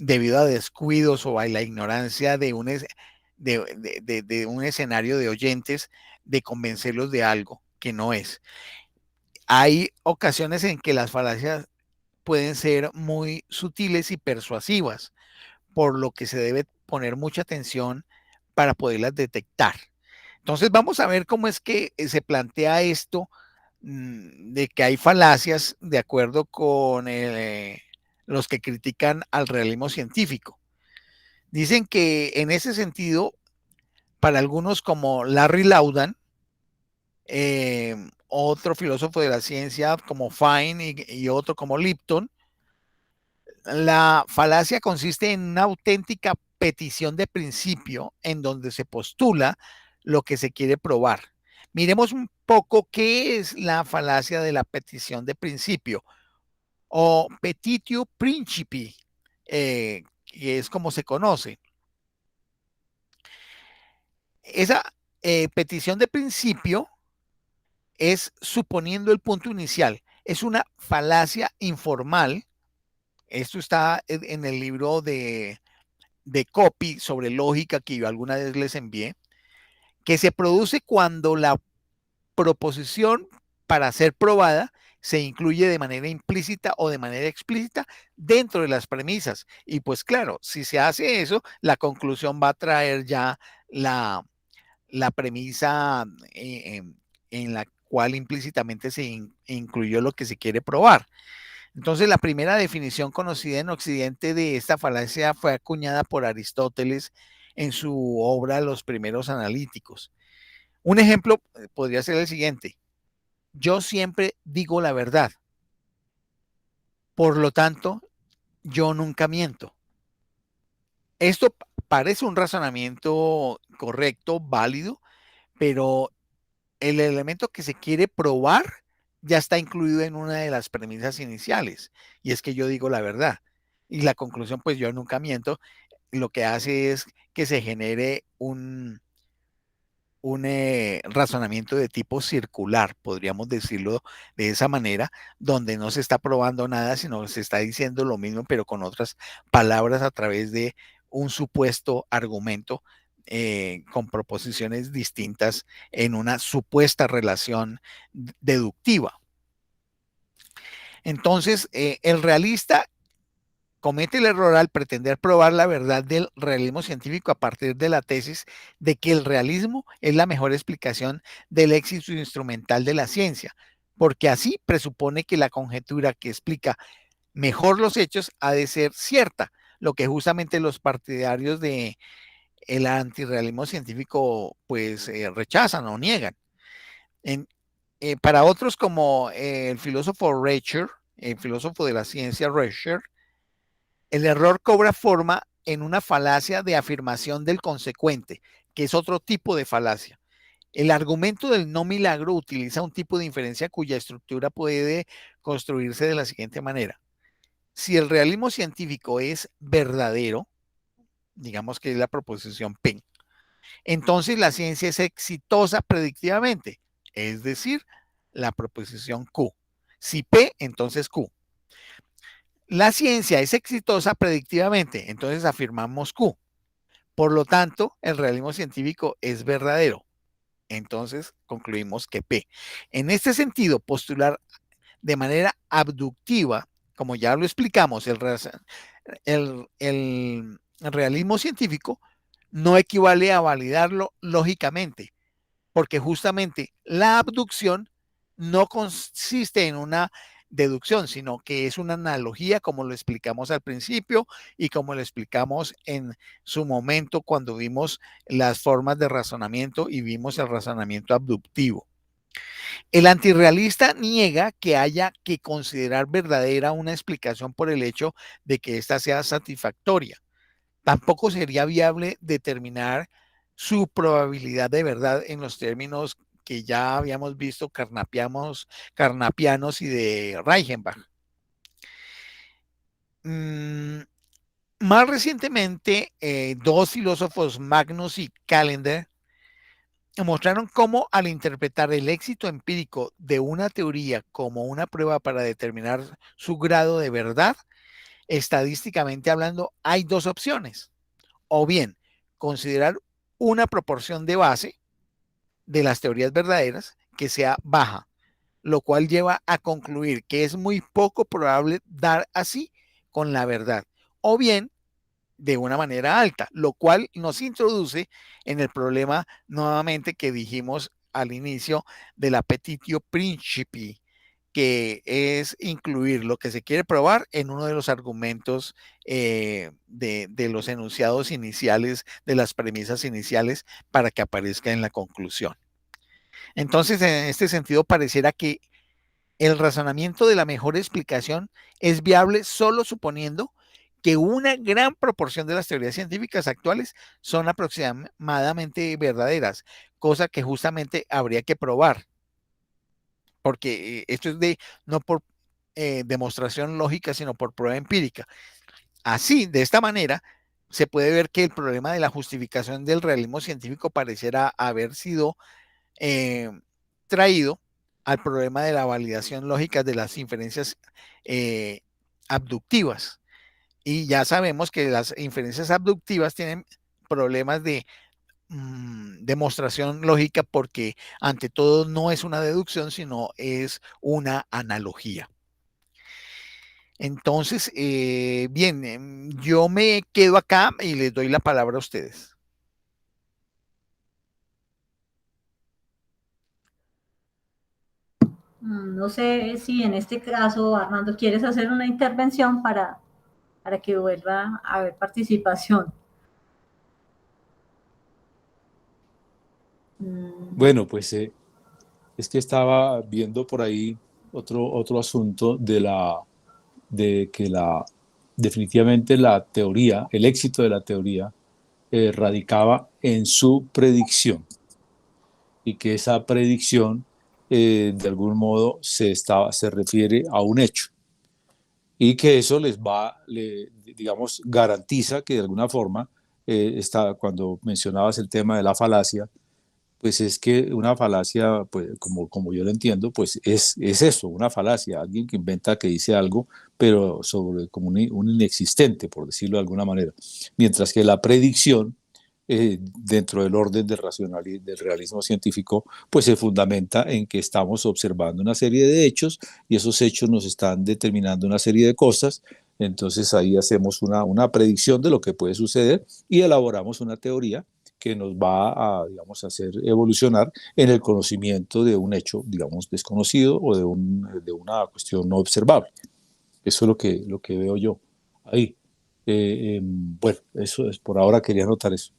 debido a descuidos o a la ignorancia de de un escenario de oyentes, de convencerlos de algo que no es. Hay ocasiones en que las falacias pueden ser muy sutiles y persuasivas, por lo que se debe poner mucha atención para poderlas detectar. Entonces vamos a ver cómo es que se plantea esto de que hay falacias de acuerdo con los que critican al realismo científico. Dicen que en ese sentido, para algunos como Larry Laudan, otro filósofo de la ciencia como Fine y otro como Lipton, la falacia consiste en una auténtica petición de principio en donde se postula lo que se quiere probar. Miremos un poco qué es la falacia de la petición de principio o petitio principi, que es como se conoce. Esa petición de principio es suponiendo el punto inicial. Es una falacia informal. Esto está en el libro de copy sobre lógica que yo alguna vez les envié, que se produce cuando la proposición para ser probada se incluye de manera implícita o de manera explícita dentro de las premisas. Y pues claro, si se hace eso, la conclusión va a traer ya la, la premisa en la cual implícitamente se incluyó lo que se quiere probar. Entonces, la primera definición conocida en Occidente de esta falacia fue acuñada por Aristóteles en su obra Los primeros analíticos. Un ejemplo podría ser el siguiente: yo siempre digo la verdad, por lo tanto, yo nunca miento. Esto parece un razonamiento correcto, válido, pero el elemento que se quiere probar ya está incluido en una de las premisas iniciales, y es que yo digo la verdad. Y la conclusión, pues yo nunca miento, lo que hace es que se genere un razonamiento de tipo circular, podríamos decirlo de esa manera, donde no se está probando nada, sino se está diciendo lo mismo, pero con otras palabras a través de un supuesto argumento con proposiciones distintas en una supuesta relación deductiva. Entonces, el realista comete el error al pretender probar la verdad del realismo científico a partir de la tesis de que el realismo es la mejor explicación del éxito instrumental de la ciencia, porque así presupone que la conjetura que explica mejor los hechos ha de ser cierta, lo que justamente los partidarios de el antirrealismo científico pues rechazan o niegan. Para otros como el filósofo Reicher, el filósofo de la ciencia Reicher, el error cobra forma en una falacia de afirmación del consecuente, que es otro tipo de falacia. El argumento del no milagro utiliza un tipo de inferencia cuya estructura puede construirse de la siguiente manera. Si el realismo científico es verdadero, digamos que es la proposición P, entonces la ciencia es exitosa predictivamente, es decir, la proposición Q. Si P, entonces Q. La ciencia es exitosa predictivamente, entonces afirmamos Q. Por lo tanto, el realismo científico es verdadero. Entonces concluimos que P. En este sentido, postular de manera abductiva, como ya lo explicamos, el realismo científico no equivale a validarlo lógicamente, porque justamente la abducción no consiste en una deducción, sino que es una analogía, como lo explicamos al principio y como lo explicamos en su momento cuando vimos las formas de razonamiento y vimos el razonamiento abductivo. El antirrealista niega que haya que considerar verdadera una explicación por el hecho de que ésta sea satisfactoria. Tampoco sería viable determinar su probabilidad de verdad en los términos que ya habíamos visto carnapianos y de Reichenbach. Más recientemente, dos filósofos, Magnus y Callender, mostraron cómo al interpretar el éxito empírico de una teoría como una prueba para determinar su grado de verdad, estadísticamente hablando, hay dos opciones. O bien, considerar una proporción de base de las teorías verdaderas que sea baja, lo cual lleva a concluir que es muy poco probable dar así con la verdad. O bien, de una manera alta, lo cual nos introduce en el problema nuevamente que dijimos al inicio del appetitio principii, que es incluir lo que se quiere probar en uno de los argumentos de los enunciados iniciales, de las premisas iniciales, para que aparezca en la conclusión. Entonces, en este sentido, pareciera que el razonamiento de la mejor explicación es viable solo suponiendo que una gran proporción de las teorías científicas actuales son aproximadamente verdaderas, cosa que justamente habría que probar, porque esto es no por demostración lógica, sino por prueba empírica. Así, de esta manera, se puede ver que el problema de la justificación del realismo científico pareciera haber sido traído al problema de la validación lógica de las inferencias abductivas. Y ya sabemos que las inferencias abductivas tienen problemas de demostración lógica porque ante todo no es una deducción, sino es una analogía. Entonces, bien, yo me quedo acá y les doy la palabra a ustedes. No sé si en este caso, Armando, quieres hacer una intervención para que vuelva a haber participación. Bueno, pues es que estaba viendo por ahí otro asunto de que definitivamente la teoría, el éxito de la teoría, radicaba en su predicción y que esa predicción de algún modo se refiere a un hecho y que eso digamos, garantiza que de alguna forma, cuando mencionabas el tema de la falacia, pues es que una falacia, pues como yo lo entiendo, pues es eso, una falacia, alguien que inventa, que dice algo, pero como un inexistente, por decirlo de alguna manera. Mientras que la predicción, dentro del orden del realismo científico, pues se fundamenta en que estamos observando una serie de hechos y esos hechos nos están determinando una serie de cosas. Entonces ahí hacemos una predicción de lo que puede suceder y elaboramos una teoría que nos va a, digamos, hacer evolucionar en el conocimiento de un hecho, digamos, desconocido o de una cuestión no observable. Eso es lo que veo yo ahí. Bueno, eso es, por ahora quería anotar eso.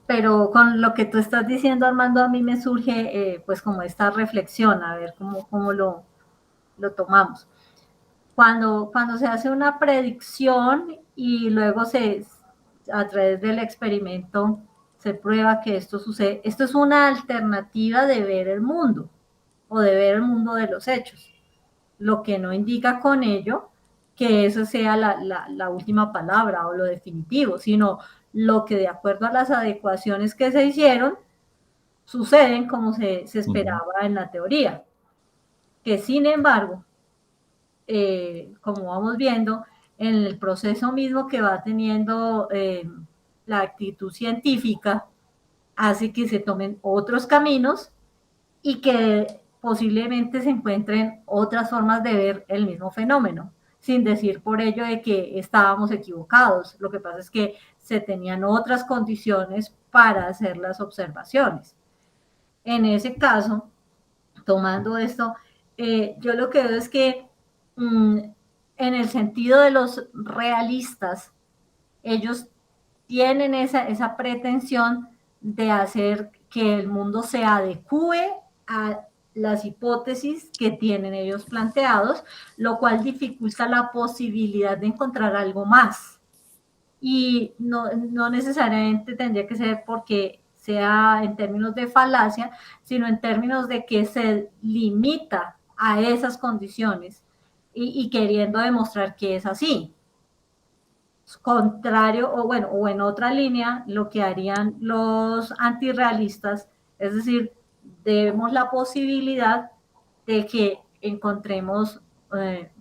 Pero con lo que tú estás diciendo, Armando, a mí me surge pues como esta reflexión, a ver cómo lo tomamos. Cuando se hace una predicción y luego a través del experimento se prueba que esto sucede, esto es una alternativa de ver el mundo o de ver el mundo de los hechos, lo que no indica con ello que eso sea la última palabra o lo definitivo, sino lo que de acuerdo a las adecuaciones que se hicieron, suceden como se esperaba en la teoría. Que sin embargo, como vamos viendo, en el proceso mismo que va teniendo la actitud científica, hace que se tomen otros caminos y que posiblemente se encuentren otras formas de ver el mismo fenómeno, sin decir por ello de que estábamos equivocados. Lo que pasa es que se tenían otras condiciones para hacer las observaciones. En ese caso, tomando esto, yo lo que veo es que en el sentido de los realistas, ellos tienen esa pretensión de hacer que el mundo se adecue a las hipótesis que tienen ellos planteados, lo cual dificulta la posibilidad de encontrar algo más. Y no necesariamente tendría que ser porque sea en términos de falacia, sino en términos de que se limita a esas condiciones y queriendo demostrar que es así. Contrario, o en otra línea, lo que harían los antirrealistas, es decir, demos la posibilidad de que encontremos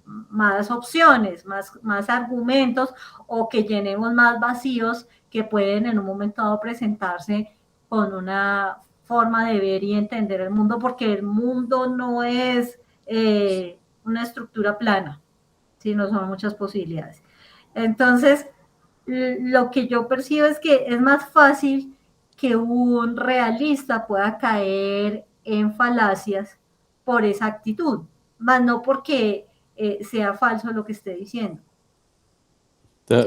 más opciones, más argumentos, o que llenemos más vacíos que pueden en un momento dado presentarse con una forma de ver y entender el mundo, porque el mundo no es una estructura plana, sino son muchas posibilidades. Entonces, lo que yo percibo es que es más fácil que un realista pueda caer en falacias por esa actitud, más no porque sea falso lo que esté diciendo.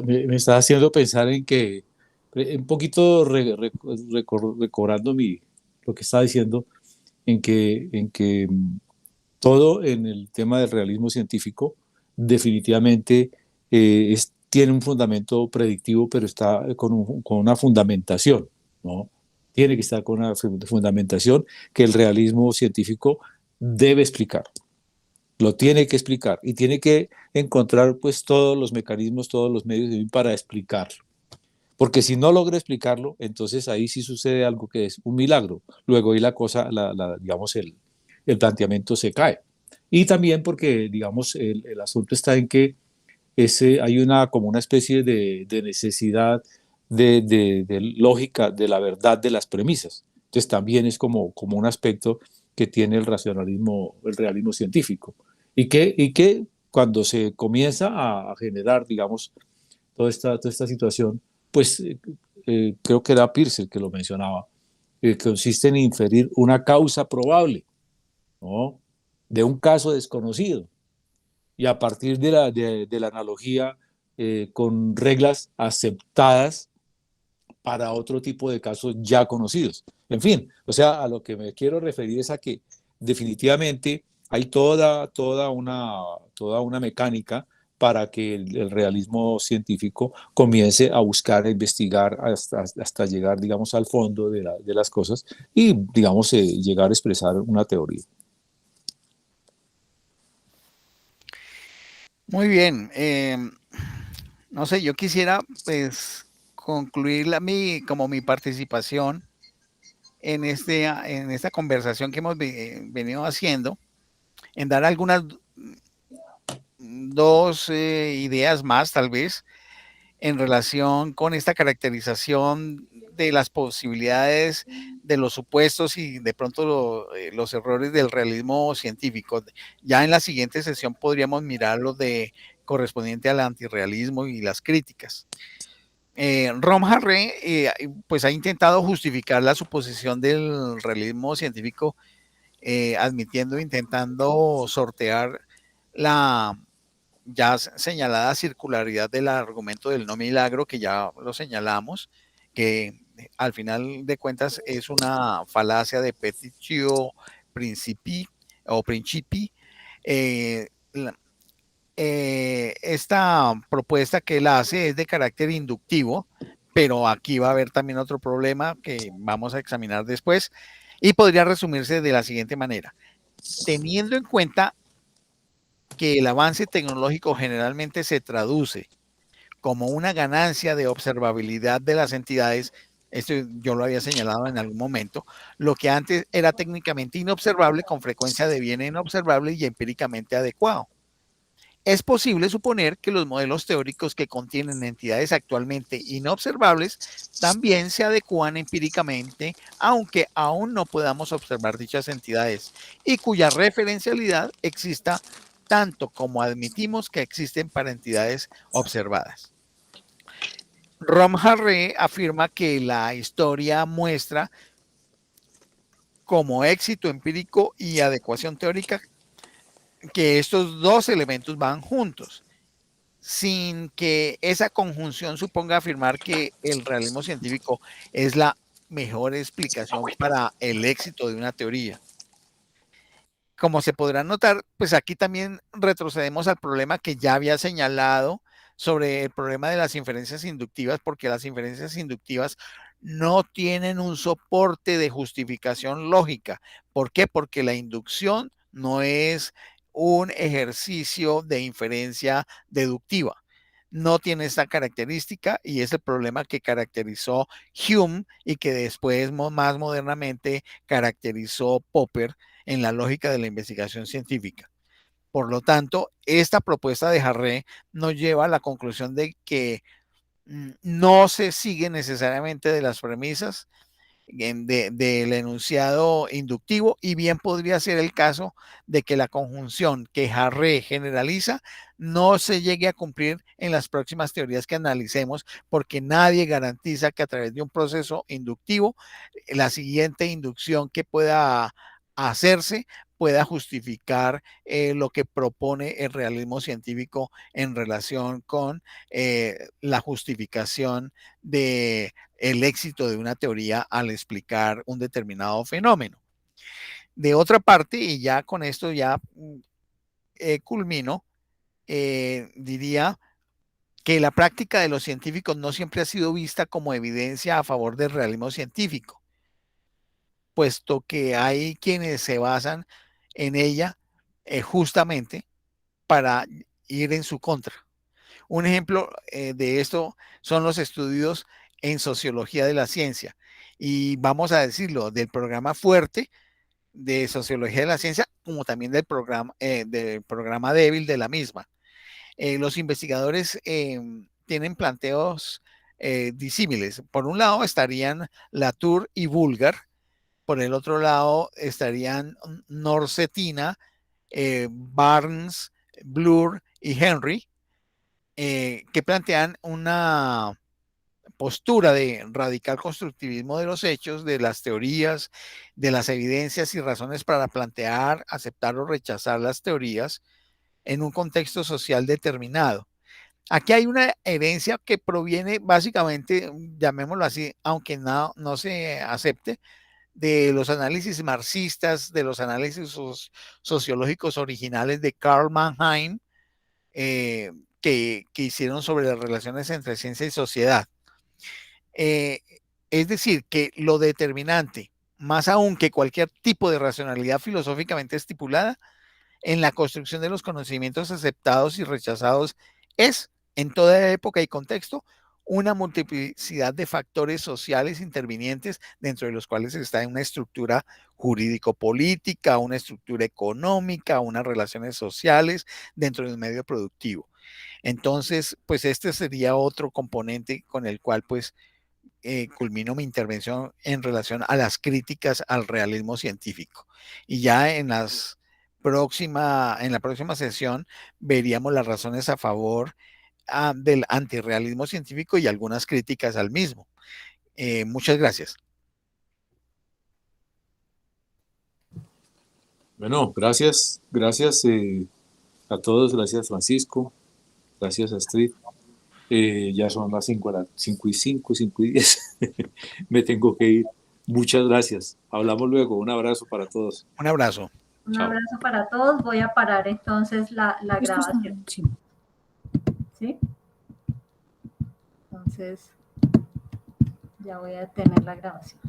Me está haciendo pensar en que, un poquito recobrando lo que estaba diciendo, en que todo en el tema del realismo científico definitivamente tiene un fundamento predictivo, pero está con una fundamentación, ¿no? Tiene que estar con una fundamentación que el realismo científico debe explicar, lo tiene que explicar y tiene que encontrar pues todos los mecanismos, todos los medios para explicarlo. Porque si no logra explicarlo, entonces ahí sí sucede algo que es un milagro. Luego ahí la cosa, digamos, el planteamiento se cae. Y también porque, digamos, el asunto está en que hay como una especie de necesidad de lógica de la verdad de las premisas. Entonces también es como un aspecto que tiene el racionalismo, el realismo científico. Y que cuando se comienza a generar, digamos, toda esta situación, pues creo que era Peirce el que lo mencionaba, consiste en inferir una causa probable, ¿no? De un caso desconocido. Y a partir de la analogía con reglas aceptadas para otro tipo de casos ya conocidos. En fin, o sea, a lo que me quiero referir es a que definitivamente hay toda una mecánica para que el realismo científico comience a buscar, a investigar hasta llegar, digamos, al fondo de las cosas y, digamos, llegar a expresar una teoría. Muy bien. No sé, yo quisiera pues concluir como mi participación en esta conversación que hemos venido haciendo, en dar algunas dos ideas más tal vez en relación con esta caracterización de las posibilidades, de los supuestos y de pronto los errores del realismo científico. Ya en la siguiente sesión podríamos mirar lo de correspondiente al antirrealismo y las críticas. Rom Harré pues ha intentado justificar la suposición del realismo científico intentando sortear la ya señalada circularidad del argumento del no milagro, que ya lo señalamos, que al final de cuentas es una falacia de petitio principi o principi. Esta propuesta que él hace es de carácter inductivo, pero aquí va a haber también otro problema que vamos a examinar después y podría resumirse de la siguiente manera. Teniendo en cuenta que el avance tecnológico generalmente se traduce como una ganancia de observabilidad de las entidades, esto yo lo había señalado en algún momento, lo que antes era técnicamente inobservable con frecuencia deviene inobservable y empíricamente adecuado. Es posible suponer que los modelos teóricos que contienen entidades actualmente inobservables también se adecúan empíricamente, aunque aún no podamos observar dichas entidades, y cuya referencialidad exista tanto como admitimos que existen para entidades observadas. Rom Harré afirma que la historia muestra como éxito empírico y adecuación teórica que estos dos elementos van juntos, sin que esa conjunción suponga afirmar que el realismo científico es la mejor explicación para el éxito de una teoría. Como se podrá notar, pues aquí también retrocedemos al problema que ya había señalado sobre el problema de las inferencias inductivas, porque las inferencias inductivas no tienen un soporte de justificación lógica. ¿Por qué? Porque la inducción no es un ejercicio de inferencia deductiva. No tiene esta característica y es el problema que caracterizó Hume y que después más modernamente caracterizó Popper en la lógica de la investigación científica. Por lo tanto, esta propuesta de Harré nos lleva a la conclusión de que no se sigue necesariamente de las premisas del enunciado inductivo, y bien podría ser el caso de que la conjunción que Harré generaliza no se llegue a cumplir en las próximas teorías que analicemos, porque nadie garantiza que a través de un proceso inductivo la siguiente inducción que pueda hacerse pueda justificar lo que propone el realismo científico en relación con la justificación de el éxito de una teoría al explicar un determinado fenómeno. De otra parte, y ya con esto ya culmino, diría que la práctica de los científicos no siempre ha sido vista como evidencia a favor del realismo científico, puesto que hay quienes se basan en ella justamente para ir en su contra. Un ejemplo de esto son los estudios en sociología de la ciencia, y vamos a decirlo, del programa fuerte de sociología de la ciencia, como también del programa débil de la misma. Los investigadores tienen planteos disímiles. Por un lado estarían Latour y Bulgar, por el otro lado estarían Norcetina, Barnes, Bloor y Henry, que plantean una postura de radical constructivismo de los hechos, de las teorías, de las evidencias y razones para plantear, aceptar o rechazar las teorías en un contexto social determinado. Aquí hay una herencia que proviene básicamente, llamémoslo así, aunque no se acepte, de los análisis marxistas, de los análisis sociológicos originales de Karl Mannheim, que hicieron sobre las relaciones entre ciencia y sociedad. Es decir, que lo determinante, más aún que cualquier tipo de racionalidad filosóficamente estipulada, en la construcción de los conocimientos aceptados y rechazados, es, en toda época y contexto, una multiplicidad de factores sociales intervinientes, dentro de los cuales está una estructura jurídico-política, una estructura económica, unas relaciones sociales dentro del medio productivo. Entonces, pues este sería otro componente con el cual pues culmino mi intervención en relación a las críticas al realismo científico. Y ya en la próxima sesión veríamos las razones a favor del antirrealismo científico y algunas críticas al mismo. Muchas gracias. Bueno, gracias a todos, gracias Francisco, gracias Astrid. Ya son las 5:05, 5:10. Me tengo que ir. Muchas gracias. Hablamos luego. Un abrazo para todos. Un abrazo. Un abrazo para todos. Voy a parar entonces la grabación. ¿Sí? Entonces, ya voy a tener la grabación.